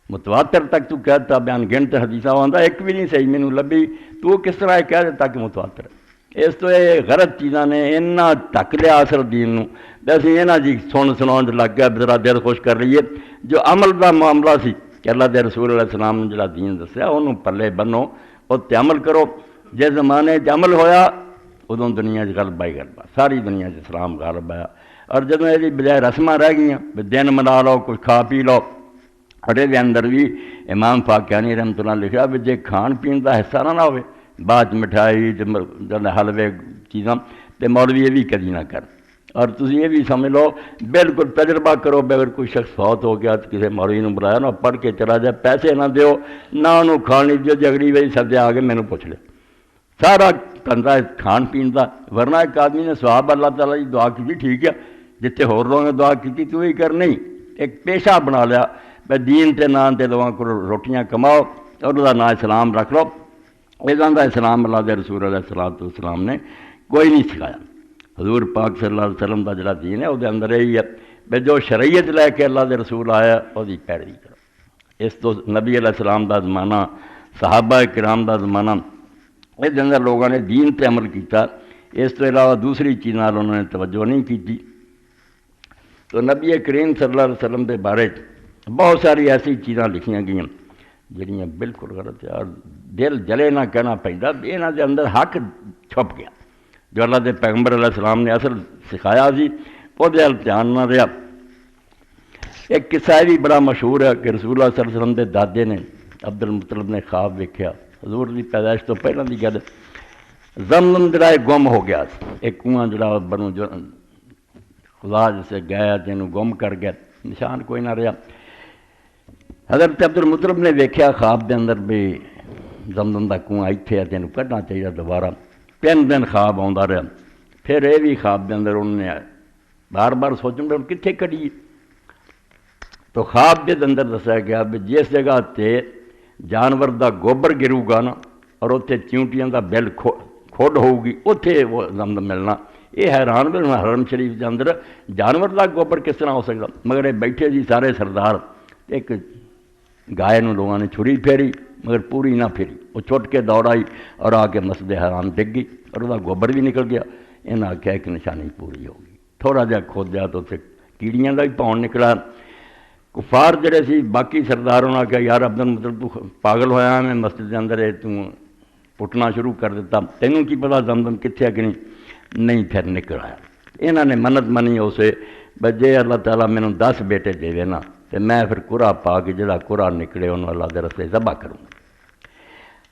متواتر تک تو کہتا بیان گنت حدیثہ ہوتا ایک بھی نہیں صحیح مینوں لبھی، تو کس طرح کہہ دیتا کہ متواتر ہے۔ اس تو یہ غلط چیزاں نے انہاں ٹک لیا اثر دین نو، ویسے انہاں جی سناؤ لگ گیا ذرا دل خوش کر رہی ہے۔ جو عمل دا معاملہ سی کہ اللہ دے رسول علیہ السلام نے جڑا دین دسیا انہوں پلے بنو اور عمل کرو۔ جس زمانے عمل ہویا ادوں دنیا غلبہ ہی غلبہ، ساری دنیا اسلام غالب آیا۔ اور جدوں یہ بجائے رسماں رہ گئیاں دن منا لو، کچھ کھا پی لو، اور یہ اندر بھی امام فاقیانی رحمۃ اللہ لکھا بھی جے کھان پین کا حصہ نہ ہوئے، بعد مٹھائی حلوے چیزاں تو مولوی یہ بھی کدی نہ کر۔ اور تسی یہ بھی سمجھ لو بالکل تجربہ کرو، اگر کوئی شخص فوت ہو گیا تو کسی مولوی نے بلایا نہ پڑھ کے چلا جائے، پیسے نہ دیو نہ انہوں کھان نہیں دیو، جگڑی وہی سدے آ کے مینوں پوچھ لے، سارا کندا کھان پین کا۔ ورنہ ایک آدمی نے سواب اللہ تعالیٰ کی دعا کی ٹھیک ہے، جتنے ہور لوگوں نے دعا کی تو وہی کر، نہیں ایک پیشہ بنا لیا بھائی دین تے نام تے لوگوں کو روٹیاں کماؤ اور وہ نام اسلام رکھ لو۔ اِساں دا اسلام اللہ دے رسول علیہ السلام نے کوئی نہیں سکھایا۔ حضور پاک صلی اللہ علیہ وسلم دا جڑا دین ہے وہ اندر یہی ہے بھائی جو شریعت لے کے اللہ دے رسول آیا وہی پیروی کرو۔ اس تو نبی علیہ السلام دا زمانہ، صحابہ کرام دا زمانہ، اس اندر لوگوں نے دین تے عمل کیتا، اس تو علاوہ دوسری چیزاں انہوں نے توجہ نہیں کی۔ تو نبی کریم صلی اللہ علیہ وسلم دے بارے بہت ساری ایسی چیزاں لکھیاں گئیں جڑیاں بالکل غلط ہے، اور دل جلے نہ کہنا پہنتا، یہاں دے اندر حق چھپ گیا جو اللہ دے پیغمبر علیہ السلام نے اصل سکھایا سی، وہ دھیان نہ رہا۔ ایک قصہ بھی بڑا مشہور ہے کہ رسول اللہ صلی اللہ علیہ وسلم دے دادے نے عبد المطلب نے خواب ویکھیا، حضور دی پیدائش تو پہلے دی گل، زمزم جڑا گم ہو گیا، ایک کنواں جڑا بنو جو خدا جسے گیا جنوں گم کر گیا، نشان کوئی نہ رہا۔ حضرت عبد المطلب نے ویکھیا خواب دے اندر بھی زمزم دا کنواں ایتھے ہے، تینوں کڈنا چاہیے دوبارہ۔ 3 دن خواب آتا رہا، پھر یہ بھی خواب دے اندر انہوں نے بار بار سوچن بھی کتنے کڈیے، تو خواب دے اندر دسیا گیا بھی جس جگہ تے جانور دا گوبر گرو گا نا اور اتنے چیونٹیاں دا بل کھوڈ ہوگی اتنے وہ زمزم ملنا۔ یہ حیران بھی حرم شریف کے اندر جانور دا گوبر کس طرح ہو سکتا، مگر یہ بیٹھے جی سارے سردار، ایک گائے نو لوگوں نے چھری پھیری مگر پوری نہ پھیری، وہ چھٹ کے دوڑ آئی اور آ کے مسجد حرام ڈگ گئی اور وہ گوبر بھی نکل گیا۔ انہیں آخیا ایک نشانی پوری ہوگی، تھوڑا جہا کھودیا تو اتنے کیڑیاں کا بھی پاؤن نکلا۔ کفار جڑے سی باقی سرداروں نے آخیا یار عبد المطلب تو پاگل ہویا، میں مسجد کے اندر پٹنا شروع کر دیتا، تینوں کی پتا زمزم کتنے ہے کہ نہیں، پھر نکل آیا۔ انہوں نے منت منی اسے بجے اللہ تعالیٰ مینوں 10 بیٹے دے نا تو میں پھر قرا پا کے جڑا قرا نکلے انہوں اللہ دے رستے ذبح کروں۔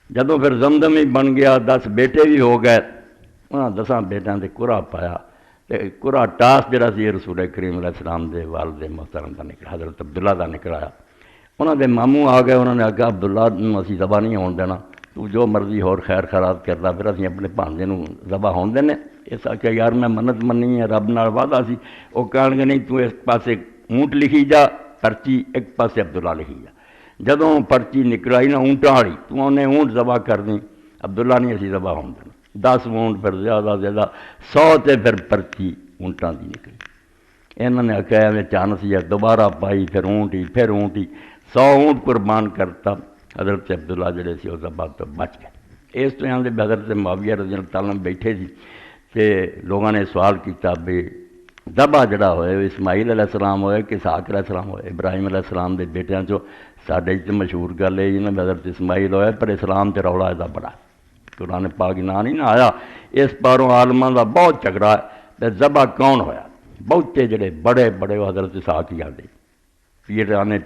جدوں پھر زمزم ہی بن گیا، 10 بیٹے بھی ہو گئے، انہاں 10 بیٹیاں دے قرا پایا قرا ٹاس جڑا سی رسول کریم علیہ السلام دے والد محترم دا نکلا، حضرت عبداللہ دا نکلا۔ انہوں دے ماموں آ گئے، انہوں نے آخیا عبداللہ نوں اسی ذبح نہیں ہون دینا، تو جو مرضی ہور خیر خیرات کردا، پھر اسی اپنے بھانجے نوں ذبح ہون دینے۔ اس آخیا یار میں منت مننی ہے، رب نال وعدہ سی۔ وہ کہن گے نہیں تو اس پاسے اونٹ لکھی جا پرچی، ایک پاسے عبداللہ لکھی جا۔ جدوں پرچی نکل آئی نا اونٹاں والی، تو انہیں اونٹ ذبح کرنی، عبداللہ نہیں اسی ذبح ہون دینا۔ 10 اونٹ پھر زیادہ زیادہ 100 تے پھر پرچی اونٹاں دی نکلی۔ انہوں نے آخیا ایویں چانس یا دوبارہ پائی، پھر اونٹ ہی پھر اونٹ ہی، 100 اونٹ قربان کرتا۔ حضرت عبداللہ جڑے سی وہ ذبح تو بچ گئے۔ اس تو یہاں دے حضرت معاویہ رضی اللہ تعالیٰ عنہ بیٹھے سی، تے لوگوں نے سوال کیتا بھی ذبح جڑا ہوئے اسماعیل علیہ السلام ہوئے کہ اسحاق علیہ السلام ہوئے؟ ابراہیم علیہ السلام دے بیٹیاں چو ساڈے تے مشہور گل ہے جنہیں حضرت اسماعیل ہوئے، پر اسلام تے رولا دا بڑا قرآن پاک نام نہیں نہ آیا۔ اس پاروں عالماں دا بہت جھگڑا ہے تے ذبح کون ہویا؟ بہتے جڑے بڑے بڑے حضرت اسحاق ہی آتے،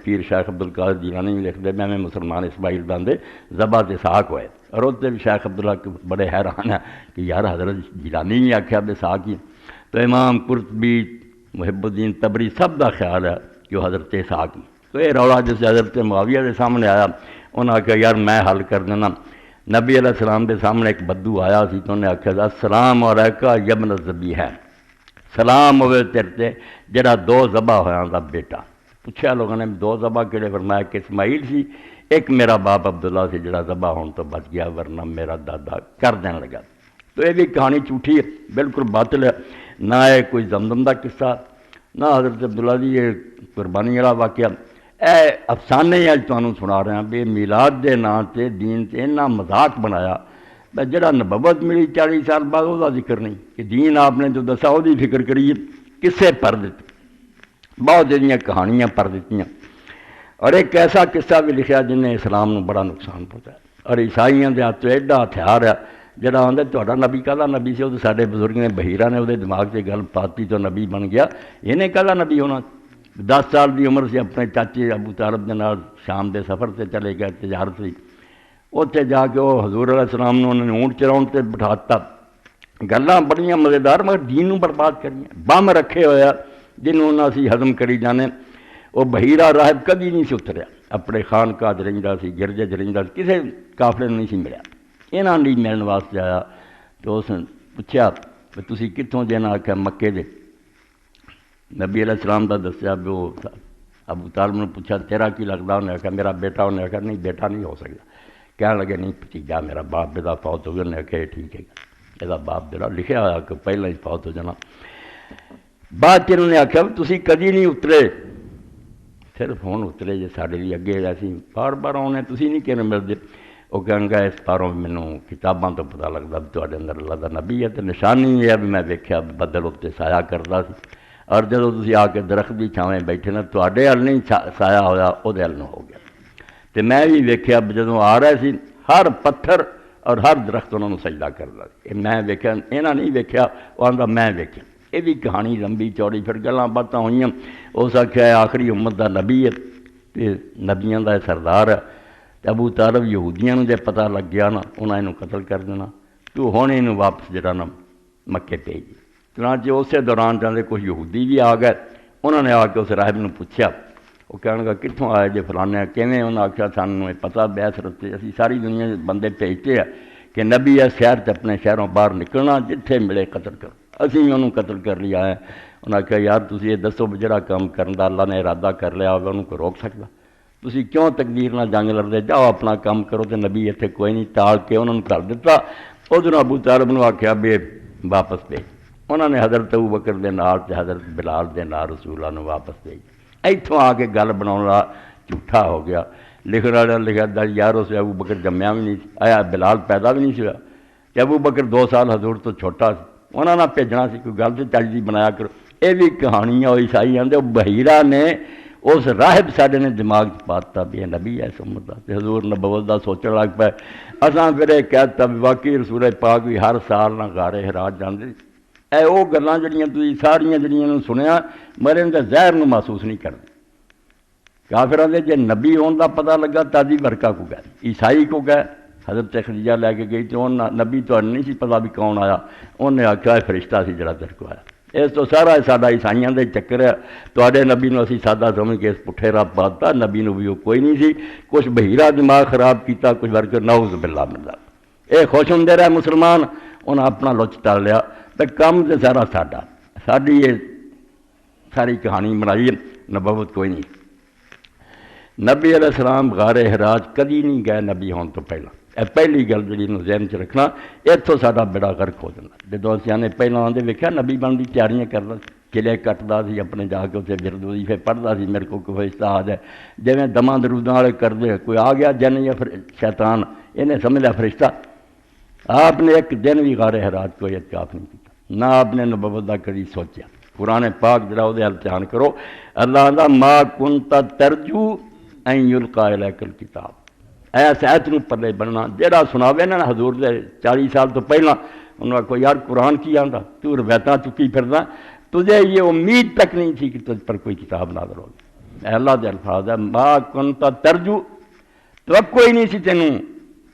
پیر شیخ عبدالقادر جیلانی بھی لکھتے میں مسلمان اسماعیل باندھے ذبح تے اسحاق ہوئے، اور اتنے بھی شیخ عبداللہ بڑے حیران ہیں کہ یار حضرت جیلانی بھی آخیا بے اسحاق ہی، تو امام قرطبی محب الدین تبری سب دا خیال ہے کہ وہ حضرت اسحاق ہی۔ تو یہ رولا جیسے حضرت معاویہ کے سامنے آیا، انہوں نے آخیا یار میں حل کر دینا۔ نبی علیہ السلام کے سامنے ایک بدو آیا سی، تو انہیں آخیا السلام علیکہ یا ابن الذبیحین، سلام ہوئے تیرے تے جڑا 2 ذبح ہویاں دا بیٹا۔ پوچھا لوگوں نے 2 ذبح کہڑے؟ فرمایا کہ اسماعیل سی، ایک میرا باپ عبداللہ سی جڑا ذبح ہون تو بچ گیا، ورنہ میرا دادا کر دین لگا۔ تو یہ بھی کہانی جھوٹھی ہے، بالکل باطل ہے، نہ ہے کوئی زمزم دا قصہ، نہ حضرت عبداللہ دی یہ قربانی والا واقعہ۔ اے افسانے اج تمہیں سنا رہا بے میلاد دے نام تے دین تے اتنا مذاق بنایا، جڑا نبوت ملی 40 سال بعد وہ ذکر نہیں کہ دین آپ نے جو دسا وہ فکر کریے، کسے پر دیتے، بہت جہاں کہانیاں پر دیتی، اور ایک ایسا قصہ بھی لکھا جن نے اسلام نو بڑا نقصان پہنچایا۔ اور عیسائیوں کے ہاتھ ایڈا ہتھیار ہے جڑا آدھا تہاڈا نبی کہدا نبی سی، وہ سارے بزرگ نے بحیرہ نے وہ دماغ سے گل پاتی تو نبی بن گیا، انہیں کہدا نبی ہونا؟ 10 سال دی عمر سے اپنے چاچے ابو طالب کے نال شام دے سفر سے چلے گئے، تجارت سی، اتنے جا کے وہ حضور علیہ السلام نے انہوں نے اونٹ چراؤن سے بٹھاتا، گلاں بڑیاں مزیدار، مگر دین نو برباد کریاں، بم رکھے ہویا جنہوں نے اسی ہضم کری جانے۔ وہ بحیرہ راہب کدی نہیں سی اتریا، اپنے خانقاہ چ رہندا سی، گرجے چ رہندا سی، کسے قافلے نہیں سی ملیا، یہاں نہیں ملن واسطے آیا۔ تو اس نے پوچھا کہ تسی کتوں جے؟ نہ آخیا مکے دے۔ نبی علیہ السلام دا دسیا بھی وہ ابو طالب نے پوچھا تیرا کی لگتا؟ انہیں آخیا میرا بیٹا۔ انہیں آخیا نہیں بیٹا نہیں ہو سکتا، کہنے لگے نہیں بھتیجا میرا، باپ بیٹا فوت ہو گیا۔ انہیں آخیا ٹھیک ہے، یہ باپ بیٹا لکھا ہوا کہ پہلے ہی فوت ہو جانا۔ بعد چ انہوں نے آخیا تسی کدی نہیں اترے، صرف ہوں اترے جی سارے بھی اگے اسی بار بار آنے تسی نہیں کہنے ملتے۔ وہ کہیں گا اس پاروں مینوں کتاباں تو پتہ لگتا بھی تواڈے اندر اللہ دا نبی ہے، تو نشانی یہ ہے بھی میں ویکھیا بدل اتنے سایہ کرتا سی، اور جدوں تسی آ کے درخت دی چھاویں بیٹھے نا تواڈے ہل نہیں سایہ ہویا، وہ ہل نہ ہو گیا۔ تو میں بھی ویکھیا جدوں آ رہے سی ہر پتھر اور ہر درخت انہوں نے سجدہ کرتا سی، میں ویکھیا، انہاں نہیں ویکھیا، وہ آندا میں ویکھیا۔ یہ بھی کہانی لمبی چوڑی، پھر گلاں باتاں ہوئیاں۔ اس آخیا آخری امت دا نبی ہے، تے نبیاں دا سردار ہے، ابو طالب یہودیاں نوں جے پتہ لگ گیا نا انہاں اینوں قتل کر دینا، تو ہن اینوں واپس جڑا نا مکے بھیج۔ چنانچہ اسی دوران جاندے کچھ یہودی بھی آ گئے، انہوں نے آ کے اس راہب نوں پوچھا، وہ کہنے لگا کتوں آئے جے فلانے کیویں؟ انہوں نے آخیا سانوں پتہ بیس رستے اسی ساری دنیا دے بندے بھیجتے ہیں کہ نبی ہے شہر تے اپنے شہروں باہر نکلنا، جتھے ملے قتل کرو، اسی انہوں قتل کر لیا ہے۔ انہوں نے کہا یار تسی یہ دسو جڑا کام کرن دا اللہ نے ارادہ کر لیا ہوگا انہوں کو روک سکتا؟ تسی کیوں تقدیر نہ جنگ لڑتے؟ جاؤ اپنا کام کرو، تو نبی اتنے کوئی نہیں، ٹال کے انہوں نے کر دیتا۔ ادھر ابو طالب نے آخیا بے واپس بھیج، انہوں نے حضرت ابو بکر دے نال تے حضرت بلال دے نال رسول اللہ نے واپس بھیج۔ اتوں آ کے گل بنا جھوٹا ہو گیا، لکھنے والا لکھا یار اس ابو بکر جمیا بھی نہیں آیا، بلال پیدا بھی نہیں سی ہوا، کہ ابو بکر 2 سال حضور تو چھوٹا سی، انہوں نے بھیجنا سی، کوئی گل تو چجدی بنایا کرو۔ یہ بھی کہانیاں عیسائی آتے، وہ بحیرہ نے اس راہب ساڈے نے دماغ پاتا بھی نبی ہے سمت دا، تے حضور نبوت دا سوچن لگ پائے۔ اساں پھر یہ کہتا بھی واقعی رسول پاک بھی ہر سال نہ غارے حرا جاندے، اے وہ گلاں جڑیاں تسی ساریاں جڑیاں سنیا مرے دے زہر نو محسوس نہیں کرتے۔ کافراں دے جے نبی ہون دا پتہ لگا تادی برکا کو گئے، عیسائی کو گئے، حضرت خدیجہ لے کے گئی تو نبی تو نہیں سی پتہ بھی کون آیا، انہیں آخیا فرشتہ سی جڑا تیرے کو آیا، اس تو سارا ساڈا عیسائیاں دے چکر ہے، تواڈے نبی نو اسی سادہ سمجھ کے اس پٹھے راہ پاتا، نبی نو بھی وہ کوئی نہیں سی، کچھ بہیرا دماغ خراب کیتا، کچھ ورکر نعوذ باللہ من ذالک۔ یہ خوش ہوندے رہے مسلمان، انہاں اپنا لچ ٹال لیا، تے کم تے سارا ساڈا، ساڈی یہ ساری کہانی بنائی ہے، نبوت کوئی نہیں۔ نبی علیہ السلام غار حراج کدی نہیں گئے نبی ہون تو پہلا، یہ پہلی گل جی ذہن چ رکھنا، اتوں ساڈا بیڑا غرق ہو جاتا۔ جدو سیانے پہلے آدھے ویکھیا نبی بن کی تیاریاں کرتا، قلعے کٹتا سی، اپنے جا کے اتنے ورد وظیفے پڑھتا سی، میرے کو کوئی استاد ہے جویں دماں دروداں والے کرتے، کوئی آ گیا جن یا شیطان، انہیں سمجھ لیا فرشتہ۔ آپ نے ایک دن بھی غار حراج کوئی اعتکاف نہیں کیا، نہ آپ نے نبوت کا کبھی سوچا۔ قرآن پاک جڑا وہ دھیان کرو، اللہ آندا ما کنت ترجو ان یلقا الیک الکتاب، ایس ایت نو پلے بننا، جہاں سناوے نا حضور دے 40 سال تو پہلا، انہوں نے کہا یار قرآن کی آندا، تو روایتاں چکی پھردا، تجھے یہ امید تک نہیں تھی کہ تجھ پر کوئی کتاب نازل ہوگی۔ اے اللہ دے الفاظ ہے ما کنت ترجو، توقع ہی نہیں سی تینوں،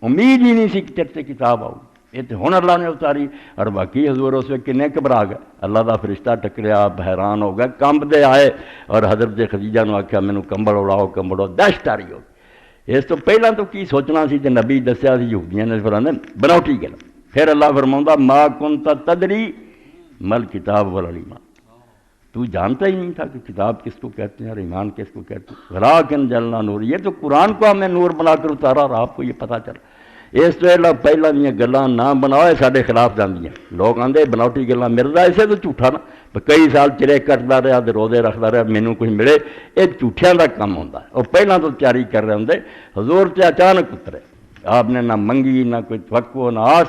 امید ہی نہیں سی کہ تیرے سے کتاب آؤ، یہ تو ہن اللہ نے اتاری۔ اور باقی حضور اس وقت کنے گھبرا گئے، اللہ دا فرشتہ ٹکریا، آپ حیران ہو گئے، کمب دے آئے، اور حضرت خدیجہ نے آخیا مینوں کمبل اڑاؤ، کمبل اڑاؤ، دہشت آ رہی ہو۔ اس تو پہلا تو کی سوچنا سی، تے نبی دسیا سی یہودیاں نے فرمایا بناوٹی گل۔ پھر اللہ فرماؤندا ما کنت تدری مل کتاب ولا ایمان، تو جانتا ہی نہیں تھا کہ کتاب کس کو کہتے ہیں اور ایمان کس کو کہتے ہیں۔ ولاکن جعلنا نور، یہ تو قرآن کو ہمیں نور بنا کر اتارا اور آپ کو یہ پتہ چلا۔ اس تو پہلا دیا گلاں نہ بناؤ، سارے خلاف جاندیاں، لوگ آندے بناوٹی گلاں مرزا اسے تو جھوٹا نا، کئی سال چرے کٹتا رہا، روزے رکھتا رہا، مینوں کچھ ملے، یہ جھوٹیاں کا کام ہوتا ہے۔ اور پہلے تو تیاری کر رہے ہوں، حضور تے اچانک اترے، آپ نے نہ منگی نہ کوئی توقع نہ آس،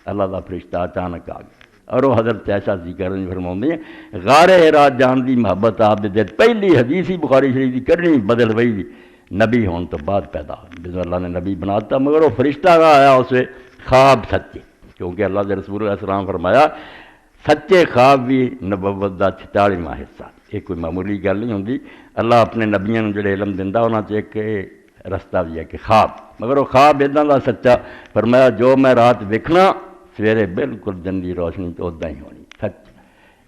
اللہ دا فرشتہ اچانک آ گیا۔ اور وہ حضرت عائشہ ذکر فرماؤندی ہیں غار حراء جان دی محبت آپ دے دل، پہلی حدیث ہی بخاری شریف دی کرنی بدل وہی دی نبی ہون تو بعد پیدا ہوئی، جس اللہ نے نبی بناتا، مگر وہ فرشتہ کا آیا اسے خواب سچے، کیونکہ اللہ دے رسول علیہ السلام فرمایا سچے خواب بھی نبوت دا 46واں حصہ، یہ کوئی معمولی گل نہیں ہوندی۔ اللہ اپنے نبیوں نے جڑے علم دیندا انہاں چ ایک رستہ بھی ہے کہ خواب، مگر وہ خواب اداں دا سچا، فرمایا جو میں رات ویکھنا سویرے بالکل دن دی روشنی تو ادا ہی ہونی، سچ۔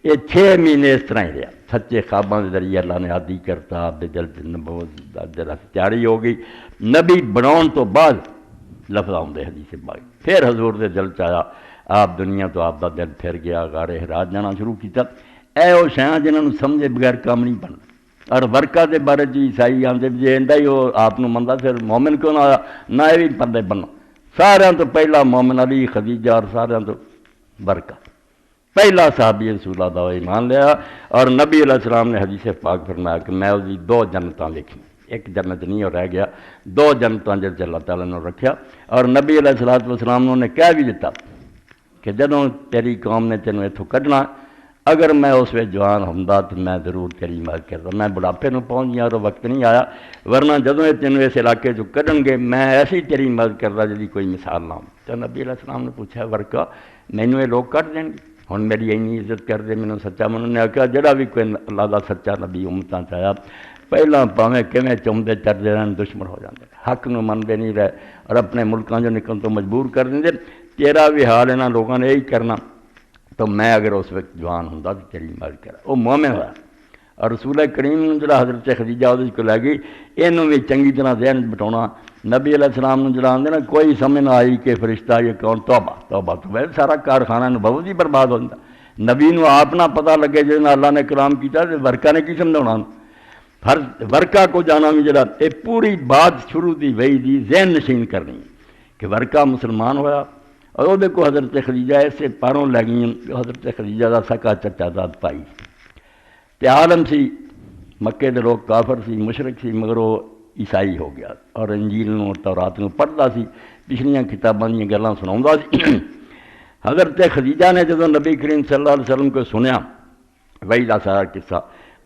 یہ 6 مہینے اس طرح ہی رہا، سچے خواباں کے ذریعے اللہ نے عادی کرتا، آپ دے دل چ نبوت دا جڑا تیاری ہو گئی، نبی بناؤن تو بعد لفظ آؤندے حدیث پاک، پھر حضور دے دل چ آیا، آپ دنیا تو آپ دا دل پھر گیا، غار حراء جانا شروع کیتا۔ اے وہ شیاں جنہاں نوں سمجھے بغیر کام نہیں بننا۔ اور ورقہ دے بارے جی عیسائی آندے جی ایندا ہی وہ آپ نوں مندا، پھر مومن کیوں نہ آیا، نہ یہ بھی بندے بننا۔ سارے تو پہلا مومن علی خدیجہ اور سارے تو ورقہ، پہلا صحابی رسول اللہ ایمان لیا۔ اور نبی علیہ السلام نے حدیث پاک فرمایا کہ میں اس کی 2 جنتاں لکھی، ایک جنت نہیں اور رہ گیا، 2 جنتاں جس اللہ تعالیٰ نے رکھیا۔ اور نبی علیہ السلام نے کہہ بھی دیتا کہ جدوں تیری قوم نے تینوں اتوں کڈنا، اگر میں اس وقت جوان ہوندا تو میں ضرور تیری مدد کرتا، میں بڑھاپے نوں پہنچ گیا اور وقت نہیں آیا، ورنہ جدوں یہ تینوں اس علاقے چوں کڈن گے میں ایسی تیری مدد کرتا جی کوئی مثال نہ ہو۔ تو نبی علیہ السلام نے پوچھا ورقہ مینوں یہ لوگ کٹ دیں گے، ہن میری اینی عزت کر دے، مینوں سچا منوں نے آخیا جڑا بھی کوئی اللہ دا سچا نبی امتاں چ آیا پہلا پاویں کیویں چمدے چڑھتے رہن دشمن ہو جاندے، حق نوں منتے نہیں رہے اور اپنے ملکاں جو نکلن تو مجبور کر دیں۔ تیرا بھی حال انہاں لوگوں نے یہی کرنا، تو میں اگر اس وقت جوان ہوں تو تیری مدد کرا۔ وہ مومن ہوا، اور رسول کریم جڑا حضرت خدیجہ وہ کو لے گئی، یہ بھی چنگی طرح ذہن بٹھاؤنا۔ نبی علیہ السلام نے جڑا آدھے نا کوئی سمجھ نہ آئی کہ فرشتہ یہ کون، توبہ توبہ تو ویسے سارا کارخانہ نبوت ہی برباد ہو جاتا۔ نبی نو آپ نہ پتہ لگے جس اللہ نے کلام کیتا تو ورقہ نے کی سمجھاؤنا، ہر ورقہ کو جانا بھی جڑا یہ پوری بات شروع دی وہی دی ذہن نشین کرنی کہ ورقہ مسلمان ہویا، اور وہ دیکھو حضرت خدیجہ ایسے پاروں لے گئی، حضرت خدیجہ دا سکا چچا داد پائی تے عالم سی، مکے دے لوگ کافر سی، مشرک سی، مگر وہ عیسائی ہو گیا اور انجیل نوں تورات نوں پڑھدا سی، پچھلیاں کتاباں دیاں گلاں سناوندا سی۔ حضرت خدیجہ نے جدوں نبی کریم صلی اللہ علیہ وسلم کو سنیا وہی دا سارا قصہ،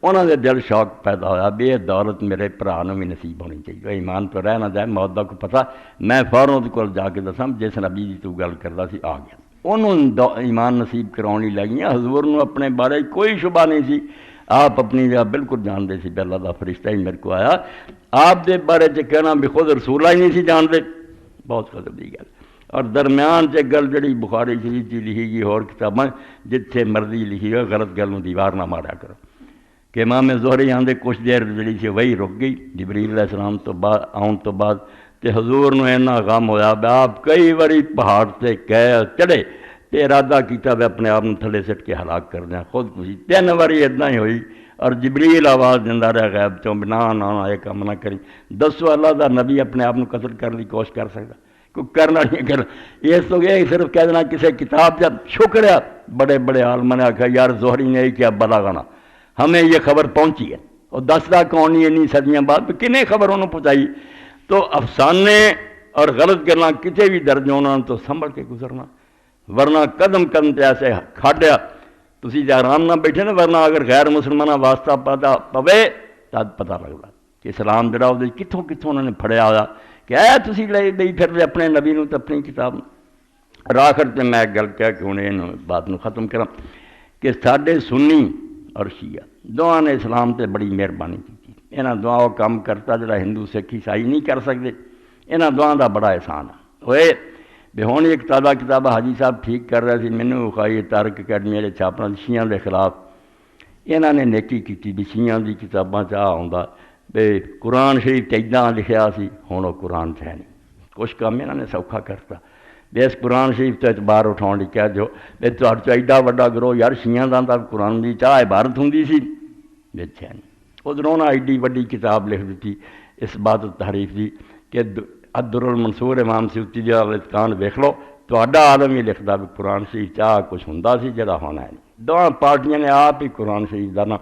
انہوں نے دل شوق پیدا ہوا بھی یہ دولت میرے بھرا نوں بھی نصیب ہونی چاہیے، ایمان تو رہ نہ جائے، موت دا کو پتہ، میں فوراً اس کول جا کے دساں جس نبی دی تو گل کردا سی آ گیا۔ انہوں ایمان نصیب کراؤن لئی لگ گئیاں، حضور نوں اپنے بارے کوئی شبہ نہیں سی، آپ اپنی جگہ بالکل جانتے سی کہ اللہ دا فرشتہ ہی میرے کو آیا، آپ دے بارے کہنا بھی خود رسولہ ہی نہیں سی جانتے، بہت غضب دی گل۔ اور درمیان سے گل جڑی بخاری شریف کی لکھی گئی اور کتاباں جتھے مرضی لکھی گئی غلط گل دیوار نہ مارا کرو کہ امام زہری آندے کچھ دیر جڑی سی وہی رک گئی جبریل علیہ السلام تو بعد آن تو بعد تے حضور نو اینا غم ہویا بے آپ کئی واری پہاڑ سے گئے چڑھے تے ارادہ کیتا بے اپنے آپ تھلے سٹ کے ہلاک کر دیں خود کشی 3 واری اتنا ہی ہوئی اور جبریل آواز دیندہ رہا غیب چوں نا نا یہ کام نہ کریں دسو اللہ دا نبی اپنے آپ قتل کرنے کی کوشش کر سکتا کوئی کرنا نہیں کر یہ تو یہ صرف کہہ دینا کسی کتاب جب شکریا بڑے بڑے عالموں نے آخیا یار زہری نے کیا بلا گانا ہمیں یہ خبر پہنچی ہے اور دستا کون نہیں انی صدیاں بعد کنہیں خبر انہوں پہنچائی تو افسانے اور غلط گلاں کسی بھی درجے انہوں نے تو سنبھل کے گزرنا ورنہ قدم قدم تے ایسے کھاڑیا تسی جے آرام نہ بیٹھے نا ورنہ اگر غیر مسلمانہ واسطہ پوے تب پتہ لگتا کہ اسلام جڑا وہ کتوں کتوں انہوں نے پھڑیا ہوا کہ اے تسی لے پھر دے اپنے نبی نو تے اپنی کتاب اور آخر تے میں گل کہہ کہ انہیں بات نو ختم کرا کہ ساڈے سنی اور شیعہ دعا نے اسلام تے بڑی مہربانی کی انہاں دعا کام کرتا جڑا ہندو سکھ عیسائی نہیں کر سکتے انہاں دعا دا بڑا احسان ہے ہوئے بے ہون ایک تازہ کتاب حاجی صاحب ٹھیک کر رہے تھے مینوں وکھائی تارک اکیڈمی والے چھاپنا شیعہ دے خلاف انہاں نے نیکی کیتی بھی شیعہ دی کتاباں چاہ ہوندا بے قرآن شریف چیداں لکھیا سی ہن وہ قرآن ہے نہیں کچھ کام انہاں نے سوکھا کرتا بے اس قرآن شریف تو اعتبار اٹھاؤن دی کہہ جو بے تہاڈا چ ایڈا وڈا گروہ یار شیعہ دا قرآن دی چاہ عبارت ہوندی سی بے ہے نہیں ادھروں نہ ایڈی وڈی کتاب لکھ دیتی اس بات تحریف دی کہ الدر المنصور امام سیوطی دی الاتقان ویکھ لو تہاڈا عالم ہی لکھدا بھی قرآن شریف چاہ کچھ ہوندا سی جڑا ہونا ہے نہیں دونوں پارٹیاں نے آپ ہی قرآن شریف دا نا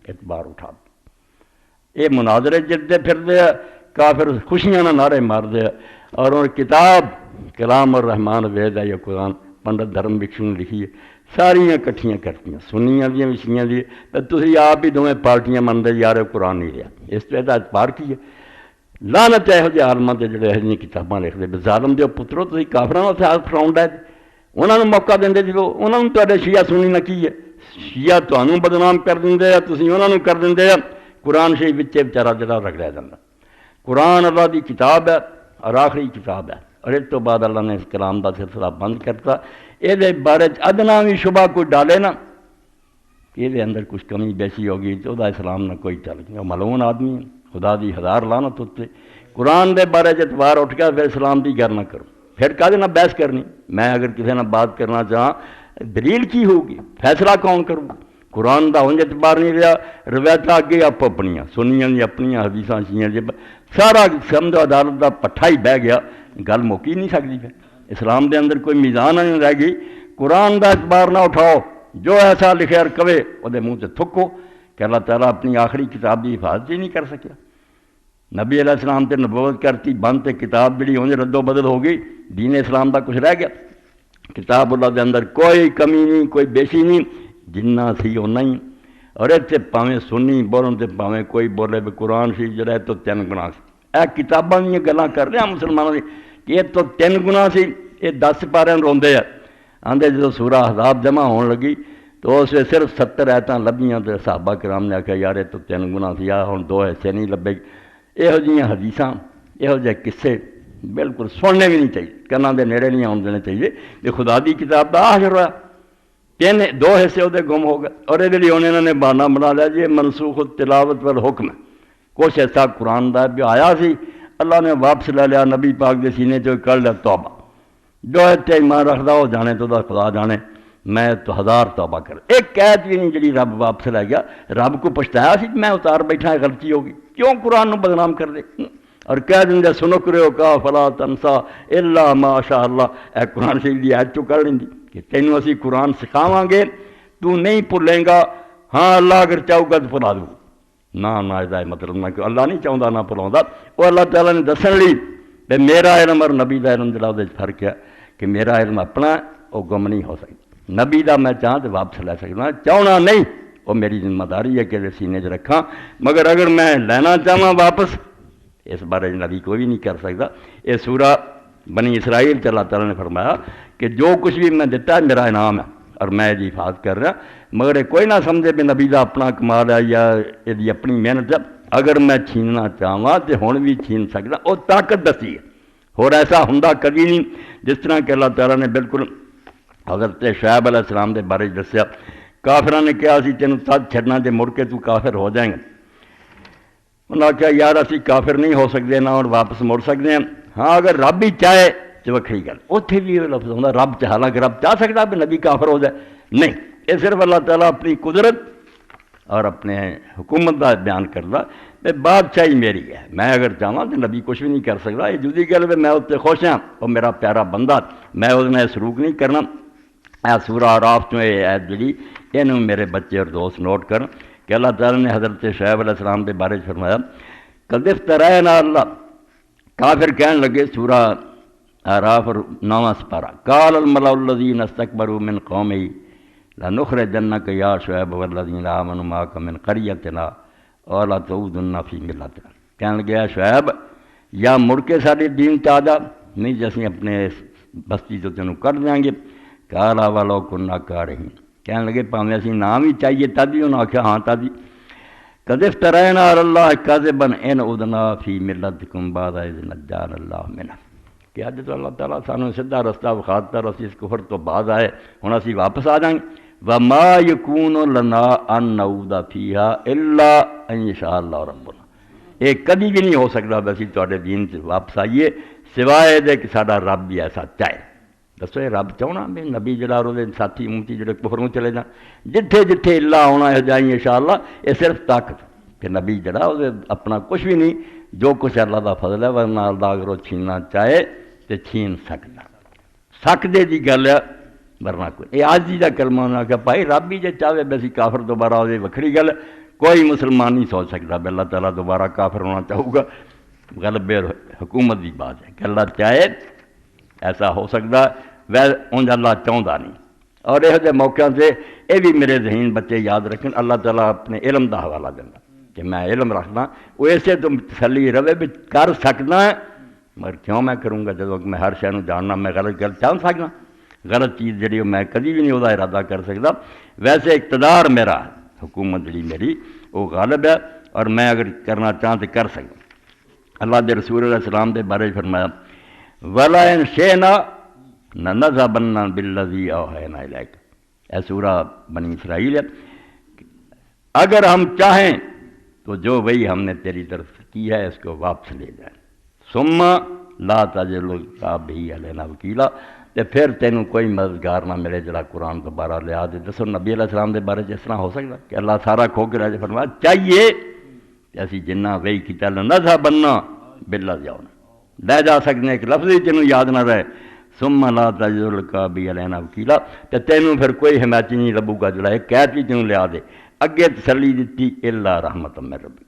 اعتبار اٹھا یہ مناظرے جلدے پھردے کافر خوشیاں نہ نعرے ماردے اور ان کتاب کلام الرحمن وید ہے یہ قرآن پنڈت دھرم بکشو نے لکھی ہے ساریاں کٹھیاں کرتیاں سنیاں دیاں وشیاں دی تسی آپ ہی دونیں پارٹیاں مندے یار قرآن نہیں رہا اس پہ اعتبار کی ہے لعنت ہے جے عالماں تے جڑے یہ کتاباں لکھ دے ظالم دے پترو تسی کافراں نال ہاتھ فراؤنڈ ہے انہاں نوں موقع دیندے جدو انہاں نوں تہاڈے شیعہ سنی نہ کی ہے شیعہ تانوں بدنام کر دیندے یا تسی انہاں نوں کر دیندے یا قرآن شریف وچ بیچارہ جڑا رگڑیا جاندا قرآن اللہ دی کتاب ہے اور آخری کتاب ہے اور اس تو بعد اللہ نے اس کلام دا سلسلہ بند کرتا یہ بارے ادنا بھی شبہ کوئی ڈالے نا یہ اندر کچھ کمی بیسی ہوگی تو دا اسلام نہ کوئی چل گیا ملعون آدمی ہے خدا دی ہزار لعنت ہوتے قرآن دے بارے اعتبار اٹھ گیا پھر اسلام دی گر نہ کرو پھر کہتے نہ بحث کرنی میں اگر کسی نے بات کرنا چاہاں دلیل کی ہوگی فیصلہ کون کروں قرآن دا ہونج اعتبار نہیں رہا روایت آگے آپ اپنیاں سنیاں دی اپنیاں حدیثاں شیعہ دی سارا سمجھو عدالت دا پٹھا ہی بہ گیا گل موکی نہیں سکتی پھر اسلام دے اندر کوئی میزان نہیں رہ گئی قرآن دا اعتبار نہ اٹھاؤ جو ایسا لکھے اور کہے وہ منہ سے تھکو کہ اللہ تعالیٰ اپنی آخری کتاب کی حفاظت ہی نہیں کر سکیا نبی علیہ السلام تے نبوت کرتی بند تے کتاب جڑی ہونج رد و بدل ہو گئی دین اسلام دا کچھ رہ گیا کتاب اللہ دے اندر کوئی کمی نہیں کوئی بیشی نہیں جنہ سی اُنہ ہی اور اتنے پاویں سنی بولن تے پاویں کوئی بولے بھی قرآن شریف جڑا ہے تو 3 گنا سی اے کتاباں دیا گلاں کر رہے ہیں مسلمانوں کی کہ یہ تو 3 گنا سی یہ 10 سپارے روندے ہیں آندے جدو سورہ احزاب جمع ہون لگی تو اس میں صرف 70 آیتاں لبھیاں تے صحابہ کرام نے آخیا یار یہ تو 3 گنا سی آ ہن 2 حصے نہیں لبے یہو جہاں حدیثاں یہو جہے قصے بالکل سننے بھی نہیں چاہیے کناں دے نیڑے نہیں آن دینے چاہیے کہ خدا دی کتاب دا آخر ہوا 2 حصے وہ گم ہو گئے اور یہ لیے انہوں نے بہانہ بنا لیا جی منسوخ التلاوت والحکم کچھ ایسا قرآن دا بھی آیا سی اللہ نے واپس لے لیا نبی پاک دے سینے چ کر لیا توبہ جو اتنے ایمان رکھدا وہ جانے تو دا خدا جانے میں تو 1000 توبہ کر ایک قید بھی نہیں جڑی رب واپس لے گیا رب کو پچھتایا سی میں اتار بیٹھا غلطی ہوگی کیوں قرآن نو بدنام کر دے اور کہہ دیں سنو کرو کا فلا تنسا الا ما شاء اللہ اے قرآن شریف دی آیت چو کر لینی کہ تینوں اسی قرآن سکھاواں گے تو نہیں بھولیں گا ہاں اللہ اگر چاہو گا تو بھلا دوں نہ یہ مطلب نہ کہ اللہ نہیں چاہتا نہ بھلاؤں وہ اللہ تعالیٰ نے دسن لی کہ میرا علم اور نبی دا علم جڑا وہ فرق ہے کہ میرا علم اپنا وہ گم نہیں ہو سکتا نبی دا میں چاہاں تو واپس لے سکتا چاہنا نہیں وہ میری ذمہ داری ہے کہ سینے چ رکھاں مگر اگر میں لینا چاہواں واپس اس بارے نبی کوئی بھی نہیں کر سکتا یہ سورہ بنی اسرائیل سے اللہ تعالیٰ نے فرمایا کہ جو کچھ بھی میں دیتا ہے میرا انعام ہے اور میں یہ حفاظت کر رہا مگر کوئی نہ سمجھے بھی نبی دا اپنا کمال ہے یا یہ اپنی محنت ہے اگر میں چھیننا چاہواں تو ہن بھی چھین سکتا وہ طاقت دسی ہے اور ایسا ہوندا کبھی نہیں جس طرح کہ اللہ تعالیٰ نے بالکل حضرت شعیب علیہ السلام دے بارے دسیا. کافراں نے کہا اسی تینوں تد چھڈنا جے مڑ کے تو کافر ہو جائیں گے. انہوں نے کہا یار اسی کافر نہیں ہو سکتے نہ اور واپس مڑ سکتے ہیں. ہاں اگر رب ہی چاہے تو وکھری گل. اتنے بھی یہ لفظ ہوتا رب چاہ، حالانکہ رب چاہ سکتا بھی نبی کافر ہو جائے؟ نہیں، یہ صرف اللہ تعالیٰ اپنی قدرت اور اپنے حکومت کا بیان کرتا کہ بادشاہی میری ہے، میں اگر چاہوں تو نبی کچھ بھی نہیں کر سکتا. یہ جدی گل ہے، میں اس سے خوش ہاں، وہ میرا پیارا بندہ، میں اس نے سلوک نہیں کرنا. اے سورہ اعراف چوں یہ ایت جڑی اینوں میرے بچے اور دوست نوٹ کرن کہ اللہ تعالیٰ نے حضرت شعیب علیہ السلام کے بارے فرمایا قد افترینا اللہ، کافر کہنے لگے، سورہ اعراف 9واں سپارہ، قال الملأ الذین استکبروا من قومہ لنخرجنک یا شعیب والذین آمنوا معک من قریتنا ولا تعودن فی ملتنا. کہنے لگے اے شعیب یا مڑ کے سارے دین تے آ جا، نہیں جیسے اپنے بستی تو تینوں کر دیں گے. قال ولو کنا کارہین، کہنے لگے پاویں اسی نام ہی چاہیے تد بھی. انہوں نے آخیا ہاں تد بھی. قد افترینا علی اللہ کذبا ان عدنا فی ملتکم بعد اذ نجانا اللہ منہ، کہ اج تو اللہ تعالیٰ سانوں سیدھا رستہ وکھاتا اور اسی اس کفر تو بعد آئے، ہن اسی واپس آ جائیں گے. وما یکون لنا ان نعود فیہا الا ان یشاء اللہ ربنا، یہ کبھی بھی نہیں ہو سکتا بسی تواڈے دین سے واپس آئیے سوائے دے کہ ساڈا رب بھی ایسا چاہے. دسو یہ رب چاہنا بھی نبی جڑا اور ساتھی امتی جڑے کفر میں چلے جان، جتھے جتھے اللہ آنا ہے جائیں انشاءاللہ. یہ صرف طاقت کہ نبی جڑا وہ اپنا کچھ بھی نہیں، جو کچھ اللہ دا فضل ہے، ورنہ اللہ اگر وہ چھیننا چاہے تو چھین سکتا. سکدے دی گل ہے ورنہ کوئی. یہ عاجزی دا کلمہ انہوں نے کہا بھائی رب ہی جے چاہے بسی کافر دوبارہ ہو جائے وکھری گل. کوئی مسلمان نہیں سوچ سکتا کہ اللہ تعالیٰ دوبارہ کافر ہونا چاہوں گا. غلبے حکومت کی بات ہے کہ اللہ چاہے ایسا ہو سکتا، انج اللہ چاہتا نہیں. اور یہ موقع سے یہ بھی میرے ذہین بچے یاد رکھیں، اللہ تعالیٰ اپنے علم کا حوالہ دینا کہ میں علم رکھنا، وہ اسے تو تسلی رہے بھی کر سکنا ہے. مگر کیوں میں کروں گا جب میں ہر شے جاننا، میں غلط گل چاہ سکنا، غلط چیز جڑی میں کبھی بھی نہیں وہ ارادہ کر سکتا. ویسے اقتدار میرا، حکومت جڑی میری وہ غالب ہے، اور میں اگر کرنا چاہوں تو کر سکتا. اللہ دے رسول علیہ السلام دے بارے فرمایا وَلَا إِن شِئْنَا لَنَذْهَبَنَّ بِالَّذِي أَوْحَيْنَا إِلَيْكَ. اے سورہ بنی اسرائیل ہے، اگر ہم چاہیں تو جو وہی ہم نے تیری طرف کی ہے اس کو واپس لے جائیں. ثُمَّ لَا تَجِدُ بِهِ عَلَيْنَا وَكِيلًا، تے پھر تینوں کوئی مددگار نہ ملے جڑا قرآن دوبارہ لیا دے. دسو نبی علیہ السلام دے بارے جس طرح ہو سکتا کہ اللہ سارا کھو کے رہ فرمایا چاہیے اسی جنہ وہی کیتا لنذهبن بالذی اوحینا، لے جا سکتے ایک لفظ ہی تینوں یاد نہ رہے. ثم لا تجد بِهِ عَلَيْنَا وَكِيلًا، تے تینوں پھر کوئی حمایتی نہیں لبو گا جڑا ایک قید بھی تینوں لیا دے. اگے تسلی دیتی الا رحمت من ربی،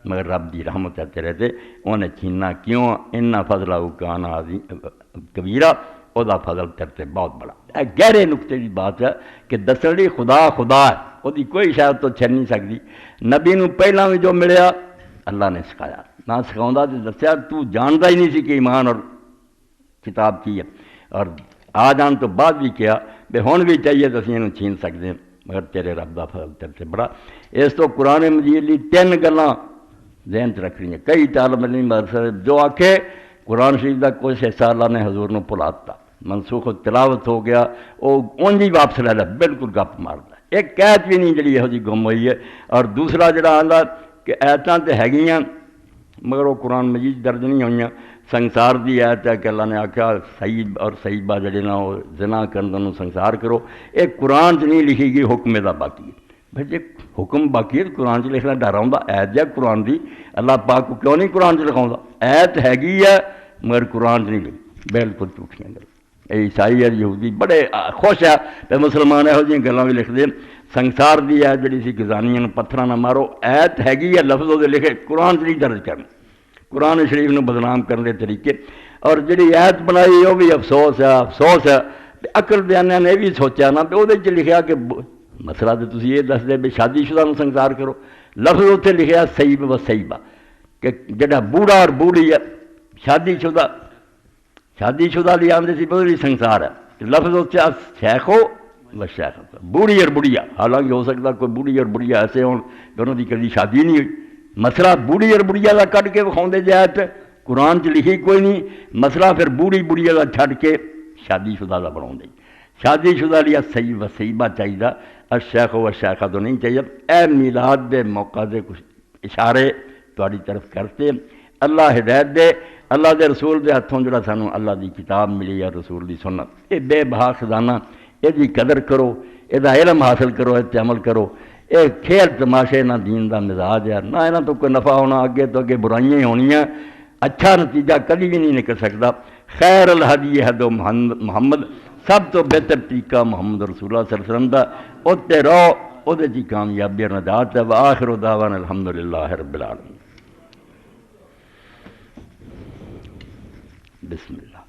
مگر رب دی رحمت ہے تیرے تے، انہیں چھیننا کیوں؟ ان فضلہ کان عظیم کبیرہ، او دا فضل تیرے بہت بڑا. گہرے نقطے کی بات ہے کہ دسلی خدا خدا ہے، وہ دی کوئی شاید تو چھن نہیں سکتی. نبی نو پہلا بھی جو ملیا اللہ نے سکھایا، نہ سکھاؤں تو دسیا تو جانتا ہی نہیں سی کہ ایمان اور کتاب کی ہے، اور آ جان تو بعد بھی کیا بے ہون بھی چاہیے تو اسی انہوں چھین سکتے ہیں، مگر تیرے رب دا فضل تیرے سے بڑا. اس تو قرآن مجید لی 3 گلاں ذہن چ رکھ رہی ہیں. کئی طالب علم جو آکھے قرآن شریف دا کچھ حصہ اللہ نے حضور نو بھلاتا، منسوخ تلاوت ہو گیا، وہ اونج ہی واپس لے لے، بالکل گپ مارتا. ایک قید بھی نہیں جڑی یہو جی گم ہوئی ہے. اور دوسرا جڑا آندا کہ ایتاں تے ہیگیاں مگر وہ قرآن مجید درج نہیں ہوئیاں. سنسار دی آیت ہے کہ اللہ نے آکھا سیب اور سیبہ جڑے نا وہ زنا کرن سنسار کرو. ایک قرآن چ نہیں لکھی گئی، حکم دا باقی ہے. بھائی جی حکم باقی ہے قرآن چ لکھنا ڈر آؤں، ایت ہے قرآن دی، اللہ پاک کو کیوں نہیں قرآن چ لکھاؤں؟ ایت ہے مگر قرآن چ نہیں لکھی. بالکل جھوٹیاں گل. عیسائی اور یہودی بڑے خوش ہے کہ مسلمان یہو جی گلاں بھی لکھتے. سنسار دی ایت جڑی سی کہ زانیاں پتھراں نہ مارو، ایت ہے لفظ وہ لکھے، قرآن چ نہیں درج کرنا. قرآن شریف نو بدنام کرنے دے طریقے. اور جڑی ایت بنائی وہ بھی افسوس ہے، افسوس ہے. عقل دیانیاں نے بھی سوچا نا کہ وہ لکھا کہ مسئلہ تو تسی یہ دس دے بھی شادی شدہ نو سنسار کرو. لفظ اتنے لکھا سیب و سیبہ کہ جڑا بوڑھا اور بوڑھی ہے شادی شدہ لی آندے سی بہت سنسار ہے. لفظ اتنے شیخ ہو و شیخ بوڑھی اور بڑھیا، حالانکہ ہو سکتا کوئی بوڑھی اور بڑھیا ایسے ہون کہ انہوں کی کبھی شادی نہیں ہوئی. مسئلہ بوڑھی اور بڑھیا کا کٹ کے وکھاؤندے جائے قرآن چ لکھی کوئی نہیں، مسئلہ پھر بوڑھی بوڑھی کا چھڈ کے شادی شدہ کا بنا دیں۔ شادی شدہ لیا صحیح و صحیبہ چاہیے، الشیخ و الشیخہ تو نہیں چاہیے۔ اے میلاد دے موقع دے کچھ اشارے تہاڈی طرف کرتے، اللہ ہدایت دے، اللہ دے رسول دے ہاتھوں جڑا سانوں اللہ دی کتاب ملی ہے، رسول دی سنت، یہ بے بہا خزانہ، یہ دی قدر کرو، یہ دا علم حاصل کرو، یہ تے عمل کرو۔ یہ کھیل تماشے نہ دین دا مزاج ہے، نہ یہاں تو کوئی نفع ہونا، اگے تو اگے برائیاں ہی ہونیاں، اچھا نتیجہ کبھی بھی نہیں نکل سکتا۔ خیر الہدی ہدو محمد، سب تو بہتر طریقہ محمد رسول اللہ صلی اللہ علیہ وسلم دا، اوتے رہو، او دے جی کامیابی اور نجات ہے۔ وآخر دعوانا الحمدللہ رب العالمین۔ بسم اللہ۔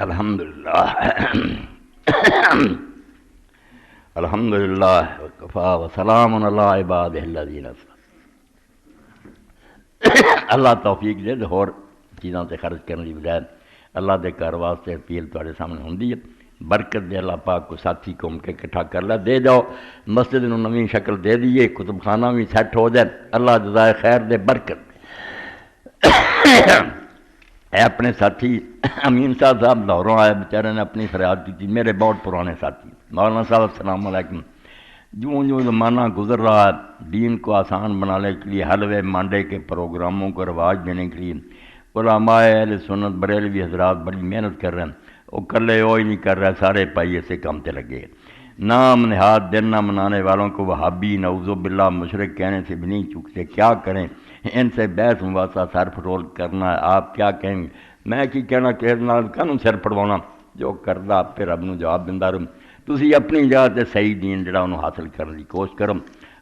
الحمدللہ الحمدللہ وکفا وسلام علی عبادہ الذین اصطفیٰ۔ اللہ توفیق دے ہور چیزاں تے خرچ کرنے کی بجائے اللہ دے کار واسطے اپیل تواڈے سامنے ہوندی ہے، برکت دے اللہ پاک کو ساتھی قوم کے اکٹھا کر لے، دے جاؤ مسجد نو نویں شکل دے دیئے، کتب خانہ بھی سیٹ ہو جائے، اللہ جزائے خیر دے، برکت دے۔ اے اپنے ساتھی امین صاحب لاہوروں آئے، بیچارے نے اپنی فریاد کی تھی، میرے بہت پرانے ساتھی مولانا صاحب السلام علیکم۔ جوں جوں زمانہ گزر رہا ہے، دین کو آسان بنانے کے لیے حلوے مانڈے کے پروگراموں کو رواج دینے کے لیے علماء اہل سنت بریلوی حضرات بڑی محنت کر رہے ہیں۔ وہ کلے وہ ہی نہیں کر رہے، سارے پائی ایسے کام تے لگے۔ نام نہاد دن نہ منانے والوں کو وہابی نعوذ باللہ مشرک کہنے سے بھی نہیں چکتے، کیا کریں؟ ان سے بحث مباحثہ سر پھٹول کرنا ہے، آپ کیا کہیں گے؟ میں کی کہنا کہ کانوں سر پھڑوانا، جو کردا پھر رب نو جواب دیندا رہوں۔ تسی اپنی جگہ تے صحیح دین جڑا انہوں حاصل کرنے کی کوشش کرو،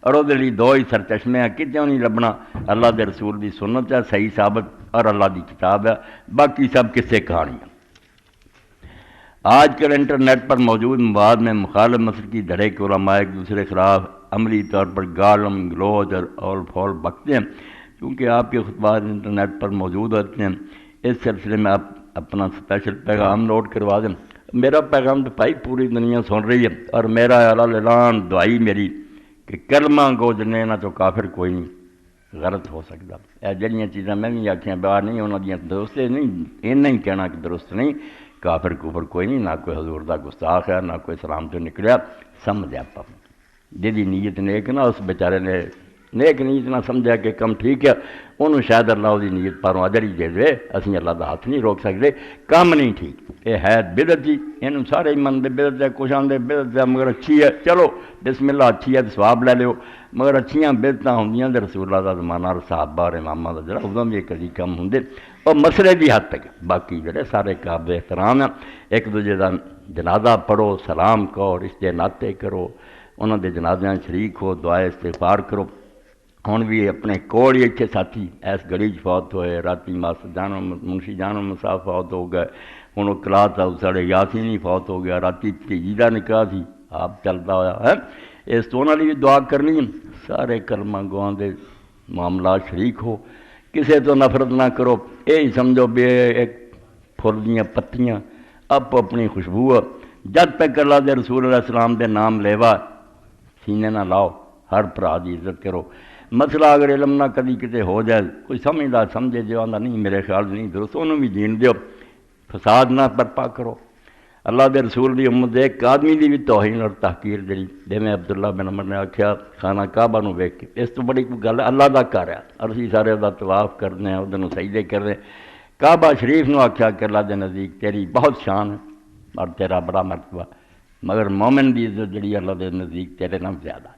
اور وہ لیے دو ہی سر چشمے ہیں، کتنے نہیں لبنا، اللہ دے رسول دی سنت ہے صحیح ثابت، اور اللہ دی کتاب ہے، باقی سب قصے کہانیاں۔ آج کل انٹرنیٹ پر موجود مواد میں مخالف مسلک کی دھڑے کے علماء ایک دوسرے کے خلاف عملی طور پر گالم گلوچ اور اول پھول بکتے ہیں، کیونکہ آپ کے خطبات انٹرنیٹ پر موجود ہوتے ہیں۔ اس سلسلے میں آپ اپنا اسپیشل پیغام نوٹ کروا دیں۔ میرا پیغام تو بھائی پوری دنیا سن رہی ہے، اور میرا اعلان دعائی میری کہ کلمہ گو جنے نہ تو کافر کوئی نہیں غلط ہو سکتا۔ اے جڑیاں چیزاں میں بھی آکھیاں باہر نہیں انہاں دیاں درست نہیں، یہ نہیں کہنا کہ درست نہیں، کافر کفر کوئی نہیں، نہ کوئی حضور دا گستاخ ہے، نہ کوئی سلام تو نکلیا، سمجھا پا جی نیت نیک نہ، اس بیچارے نے نیک نیت نہ سمجھا کہ کم ٹھیک ہے، انہوں شاید اللہ دی نیت پاروں اجر ہی دے دے، اسی اللہ دا ہاتھ نہیں روک سکتے، کام نہیں ٹھیک، یہ ہے بدعت جی، انہوں سارے ہی مندے بدعت ہے، کچھ آندے بدعت ہے مگر اچھی ہے، چلو بسم اللہ اچھی ہے تو ثواب لے لو، مگر اچھیاں بدعتاں ہوندیاں تے رسول اللہ دا زمانہ اور صحابہ اور امامہ دا جڑا ادوں بھی کدی کم ہوندے، اور مسئلے دی حد تک باقی جڑے سارے قابل احترام ہیں، ایک دوجے دا جنازہ پڑھو، سلام کہو، رشتے ناتے کرو، انہوں دے جنازیاں شریک ہو، دعائے استغفار کرو۔ ہوں بھی اپنے کوڑ ہی اتنے ساتھی ایس گلی فوت ہوئے، راتی ماسٹر جانو منشی جانو مساف فوت ہو گئے، ہوں وہ کلاس ہاؤس ساڑے یاسین ہی فوت ہو گیا، راتی تیجی کا نکاح سی آپ چلتا ہوا ہے، اس تو انہوں نے بھی دعا کرنی ہے۔ سارے کلمہ گواں دے معاملات شریک ہو، کسے تو نفرت نہ کرو، یہی سمجھو بے ایک پھل دیاں پتیاں آپ اپنی خوشبو ہے، جد تک اللہ دے رسول علیہ السلام دے نام لیوا سینے نہ لاؤ، ہر بھرا دی عزت کرو۔ مسئلہ اگر علم نہ کدی کتے ہو جائے، کوئی سمجھدار سمجھے جو آندا نہیں میرے خیال نہیں درست، انہوں بھی جین دیو، فساد نہ برپا کرو۔ اللہ دے رسول دی امت دے ایک آدمی دی بھی توہین اور تحقیر جڑی جویں عبداللہ بن عمر نے آکھیا خانہ کعبہ نو ویکھ کے، اس تو بڑی کوئی گل اللہ دا گھر ہے، اسی سارے دا طواف کرنے ہیں، اودے نوں سجدے کرنے، کعبہ شریف نو آکھیا کہ اللہ دے نزدیک تیری بہت شان ہے اور تیرا بڑا مرتبہ، مگر مومن دی عزت جڑی اللہ دے نزدیک تیرے نام زیادہ،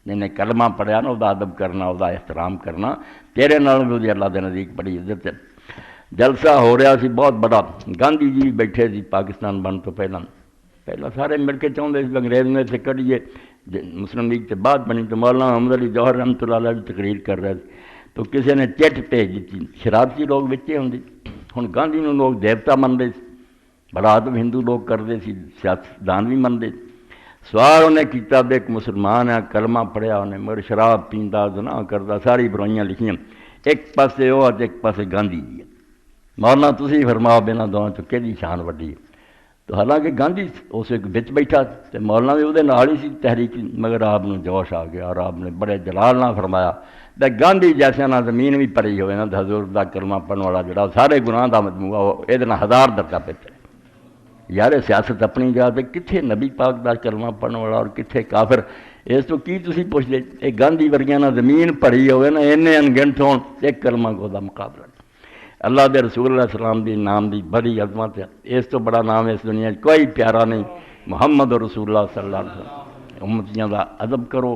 جنہیں کلمہ پڑھیا نا وہ ادب کرنا، وہ احترام کرنا، تیرے نال بھی اللہ دے نزدیک بڑی عزت ہے۔ جلسہ ہو رہا سی بہت بڑا، گاندھی جی بیٹھے سی پاکستان بن تو پہلا سارے مل کے چاہتے تھے انگریز نے سے کڑیے، مسلم لیگ سے بعد بنی تو مولانا محمد علی جوہر رحمۃ اللہ علیہ بھی تقریر کر رہے تھے، تو کسی نے چٹ بھیج دیتی، شرارتی لوگ بچے ہوں ہوں گاندھی نو لوگ دیوتا منتے، بڑا ادب ہندو لوگ کرتے سی، سیاستدان بھی منتے، سوال انہیں کیتا بھی ایک مسلمان ہے، کلمہ پڑھیا انہیں مگر شراب پیندا، گناہ کردا، ساری برائیاں لکھیاں، ایک پاسے وہ اور ایک پاسے گاندھی جی ہے۔ مولانا تسی فرماؤ بنا دونوں چ کہڑی شان وڈی ہے؟ تو حالانکہ گاندھی اس ایک بچ بیٹھا تو مولانا بھی وہ نال ہی سی تحریک، مگر آپ نے جوش آ گیا اور آپ نے بڑے جلال نہ فرمایا کہ گاندھی جیسے نہ زمین بھی پری ہوئے نا حضور دا کلمہ پڑھنے والا جڑا سارے گناہ دا مجموعہ ہو یہ 1000 درجہ پہ چلے۔ یار سیاست اپنی جگہ پہ کتنے نبی پاک دا کلمہ پڑھنے والا اور کتنے کافر، اس تو کی تسی پوچھ دے؟ ایک گاندھی ورگیاں نہ زمین پری ہوئے نا اینے انگنٹ ہون ایک کلمہ کو دا مقابلہ۔ اللہ دے رسول اللہ علیہ السلام دی نام دی بڑی عظمت ہے، اس تو بڑا نام اس دنیا کوئی پیارا نہیں، محمد رسول اللہ صلی اللہ علیہ وسلم۔ امتیاں دا ادب کرو،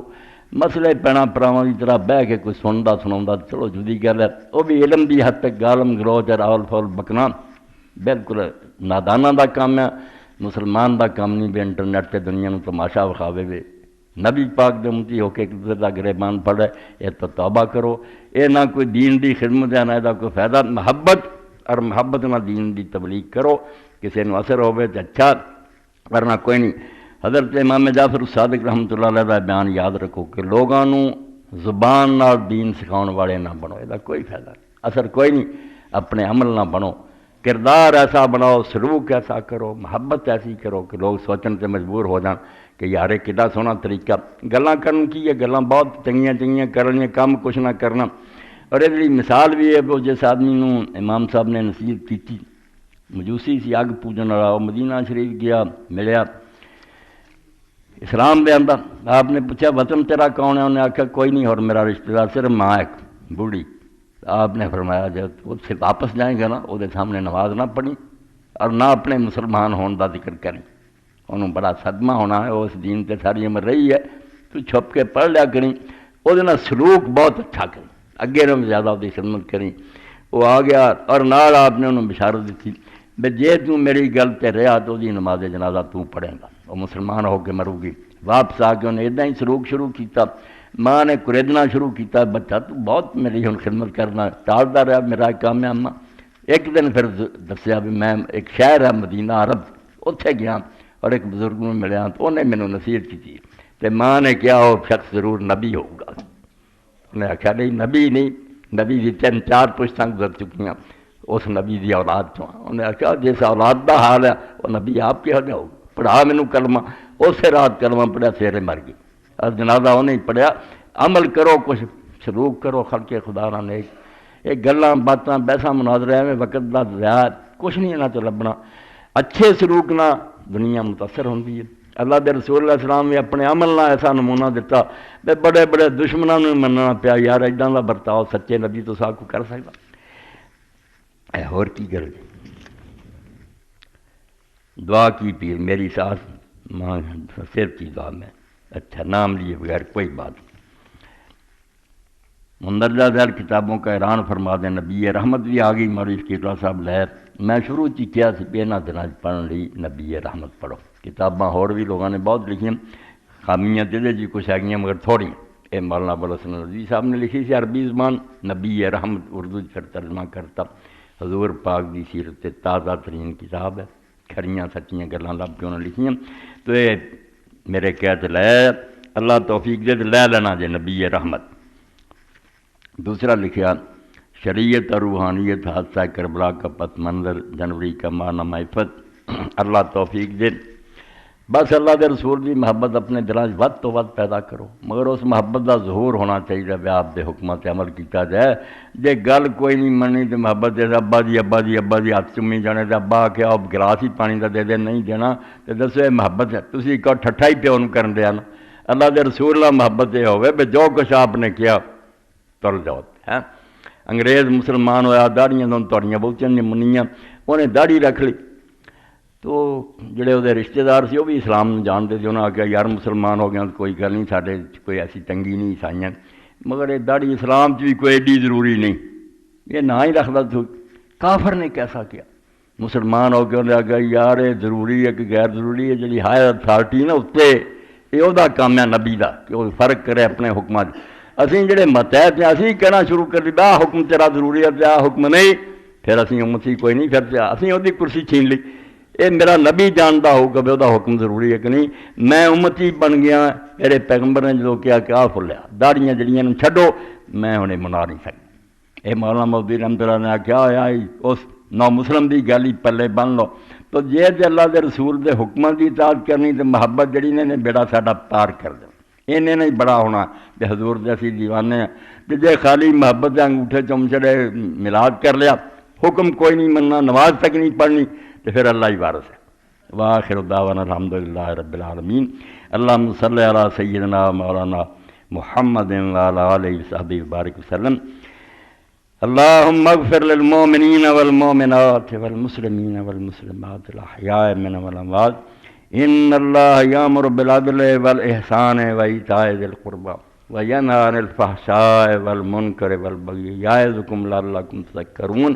مسئلے پینا پراواں دی طرح بہ کے کوئی سندا سناوندا چلو جدی گل ہے، وہ بھی علم دی حد تک گالم گلوچ راول فول بکنا بالکل نادانہ دا کام ہے۔ مسلمان دا کام نہیں بھی انٹرنیٹ تے دنیا نو تماشا وکھاوے وے، نبی پاک دے امتی ہو کے ایک دوسرے دا گریبان پڑے، یہ تو توبہ کرو، یہ نہ کوئی دین دی خدمت ہے نہ دا کوئی فائدہ، محبت اور محبت نہ دین دی تبلیغ کرو، کسی نو اثر ہوئے تو اچھا ورنہ کوئی نہیں۔ حضرت امام جعفر الصادق رحمۃ اللہ علیہ دا بیان یاد رکھو کہ لوگاں نو زبان نال دین سکھاؤن والے نہ بنو، یہ کوئی فائدہ نہیں، اثر کوئی نہیں، اپنے عمل نہ بنو، کردار ایسا بناؤ، سلوک ایسا کرو، محبت ایسی کرو کہ لوگ سوچن سے مجبور ہو جان کہ یار کڈا سونا طریقہ گلاں کرن کی ہے، گلاں بہت چنگیاں چنگیاں کرنیاں، کام کچھ نہ کرنا۔ اور یہ مثال بھی ہے وہ جس آدمی نو امام صاحب نے نصیحت کی تھی، مجوسی سی اگ پوجن والا، وہ مدینہ شریف گیا، ملیا اسلام دے اندر، آپ نے پوچھا وطن تیرا کون ہے؟ انہیں آخیا کوئی نہیں اور میرا رشتہ دار صرف ماں ایک بوڑھی۔ آپ نے فرمایا جب وہ سے واپس جائیں گا نا وہ سامنے نماز نہ پڑھی اور نہ اپنے مسلمان ہون دا ذکر کریں، انہوں بڑا صدمہ ہونا ہے، وہ اس دین تے ساری عمر رہی ہے، تو چھپ کے پڑھ لیا کریں، وہ سلوک بہت اچھا کریں، اگے نہ زیادہ وہ خدمت کریں۔ وہ آ گیا اور نال آپ نے انہوں بشارت دیتی بے جے تو میری گل تے رہا تو دی نماز جنازہ تو پڑھیں گا، وہ مسلمان ہو کے مرو گی۔ واپس آ کے انہیں ادھا ہی سلوک شروع کیتا، ماں نے کریدنا شروع کیتا، بچہ تو بہت میری ہن خدمت کرنا، ٹالتا رہا، میرا کام ہے اماں۔ ایک دن پھر دسیا بھی میں ایک شہر ہے مدینہ عرب، اتنے گیا اور ایک بزرگ میں ملیا تو انہیں مینوں نصیحت کی تھی، تو ماں نے کیا وہ شخص ضرور نبی ہوگا۔ انہیں آخیا نہیں نبی نہیں، نبی دی 3-4 پشتاں گزر چکی ہیں، اس نبی دی اولاد چوں۔ انہیں آخیا جس اولاد دا حال ہے وہ نبی آپ کے حال ہوگا، پڑھا مینوں کلمہ، اسی رات کلمہ پڑھیا، سیرے مر گئی، اور جنازہ انہیں پڑھیا۔ عمل کرو، کچھ سلوک کرو، خلق خدا نہ نیک، یہ گلاں باتاں بحثاں مناظرے میں وقت دا ضیاع کچھ نہیں انہاں تو لبنا۔ اچھے سلوک نہ دنیا متاثر ہوندی ہے۔ اللہ دے رسول اللہ علیہ السلام نے اپنے عمل نہ ایسا نمونہ دیتا کہ بڑے بڑے دشمنوں نے مننا پیا، یار ایڈاں دا برتاؤ سچے نبی تو سا کو کر سکتا اے اور کی گل۔ دعا کی پیر میری ساس ماں صرف کی دعا میں، اچھا نام لیے بغیر کوئی بات نہیں۔ مندرجہ ذیل کتابوں کا اعلان فرما دیں، نبی رحمت بھی آ گئی، معروف کیٹلا صاحب لہر، میں شروع ہی کیا سی پہ انہاں دناں پڑھن لی نبی رحمت پڑھو۔ کتاباں اور بھی لوگوں نے بہت لکھی، خامیاں دے جی کچھ ہے مگر تھوڑی۔ اے مولانا ابوالحسن رضوی صاحب نے لکھی سی عربی زبان، نبی رحمت اردو پھر ترجمہ کرتا۔ حضور پاک دی سیرت تازہ ترین کتاب ہے، کھڑیاں سچیاں گلاں لب کے انہوں نے لکھیاں، تو یہ میرے قید لے اللہ توفیق دے لے لینا جے نبی رحمت۔ دوسرا لکھیا شریعت اور روحانیت، حادثہ کربلا کا پس منظر، جنوری کا معنی معرفت، اللہ توفیق دے۔ بس اللہ دے رسول دی محبت اپنے دلاں ود تو ود پیدا کرو، مگر اس محبت دا ظہور ہونا چاہیے بھی آپ دے حکمات عمل کیتا جائے۔ جے گل کوئی نہیں مننی تو محبت دے ابا دی ہاتھ چومی جانے تے ابا کیا گلاس ہی پانی دا دے دے نہیں دینا تو دسو یہ محبت ہے؟ تسی کہو ٹھٹھا ہی پیو کر دیا نا۔ اللہ دے رسول اللہ محبت یہ ہوئے بھی جو کچھ آپ نے کیا تل جاؤ ہے۔ انگریز مسلمان ہویا، داڑیاں دون توڑیاں بہتیاں نے منیاں، انہیں داڑھی رکھ لی، تو جڑے وہ رشتہ دار سی وہ بھی اسلام جانتے تھے، انہوں نے آخیا یار مسلمان ہو گیا تو کوئی گل نہیں، سارے کوئی ایسی تنگی نہیں عیسائیاں، مگر یہ داڑھی اسلام بھی کوئی ایڈی ضروری نہیں، یہ نہ ہی رکھتا تو کافر نے کیسا کیا؟ مسلمان ہو کے انہوں نے آخیا یار یہ ضروری ہے کہ غیر ضروری ہے، جی ہائر اتھارٹی نا اتنے یہ وہ کام ہے نبی کا کہ وہ فرق کرے اپنے حکمات۔ اسی جڑے متحد ہیں اسی کہنا شروع کر دی آ حکم تیرا ضروری ہے، آ حکم نہیں، پھر اسی امتی کوئی نہیں، پھر اسی وہ کرسی چھین لی۔ یہ میرا نبی جانتا ہوگا بھی وہ حکم ضروری ہے کہ نہیں، میں امتی بن گیا، میرے پیغمبر نے جو کیا کہ آ فلیا داڑیاں جڑیاں چھڈو، میں انہیں منا نہیں سکتا۔ اے مولانا مودودی رحمۃ اللہ نے آخیا ہوا اس نو مسلم دی گل ہی پلے بن لو تو جے تے اللہ دے رسول دے حکماں دی اطاعت کرنی تے محبت جڑی نے بیڑا ساڈا پار کر دے انہیں نہیں بڑا ہونا کہ حضور دے اسی دیوانے ہیں تے جے خالی محبت دے انگوٹھے چم چڑے میلاد کر لیا حکم کوئی نہیں مننا نماز تک نہیں پڑھنی تو پھر اللہ ہی وارث ہے وآخر دعوانا الحمدللہ رب العالمین اللہم صلی علی سیدنا مولانا محمد وعلی آلہ وصحبہ وبارک وسلم اللہم اغفر للمؤمنین والمؤمنات والمسلمین والمسلمات الاحیاء منهم والاموات ان اللہ یامر بالعدل والاحسان وایتاء ذی القربى وینہی عن الفحشاء والمنکر والبغی یعظکم لعلکم تذکرون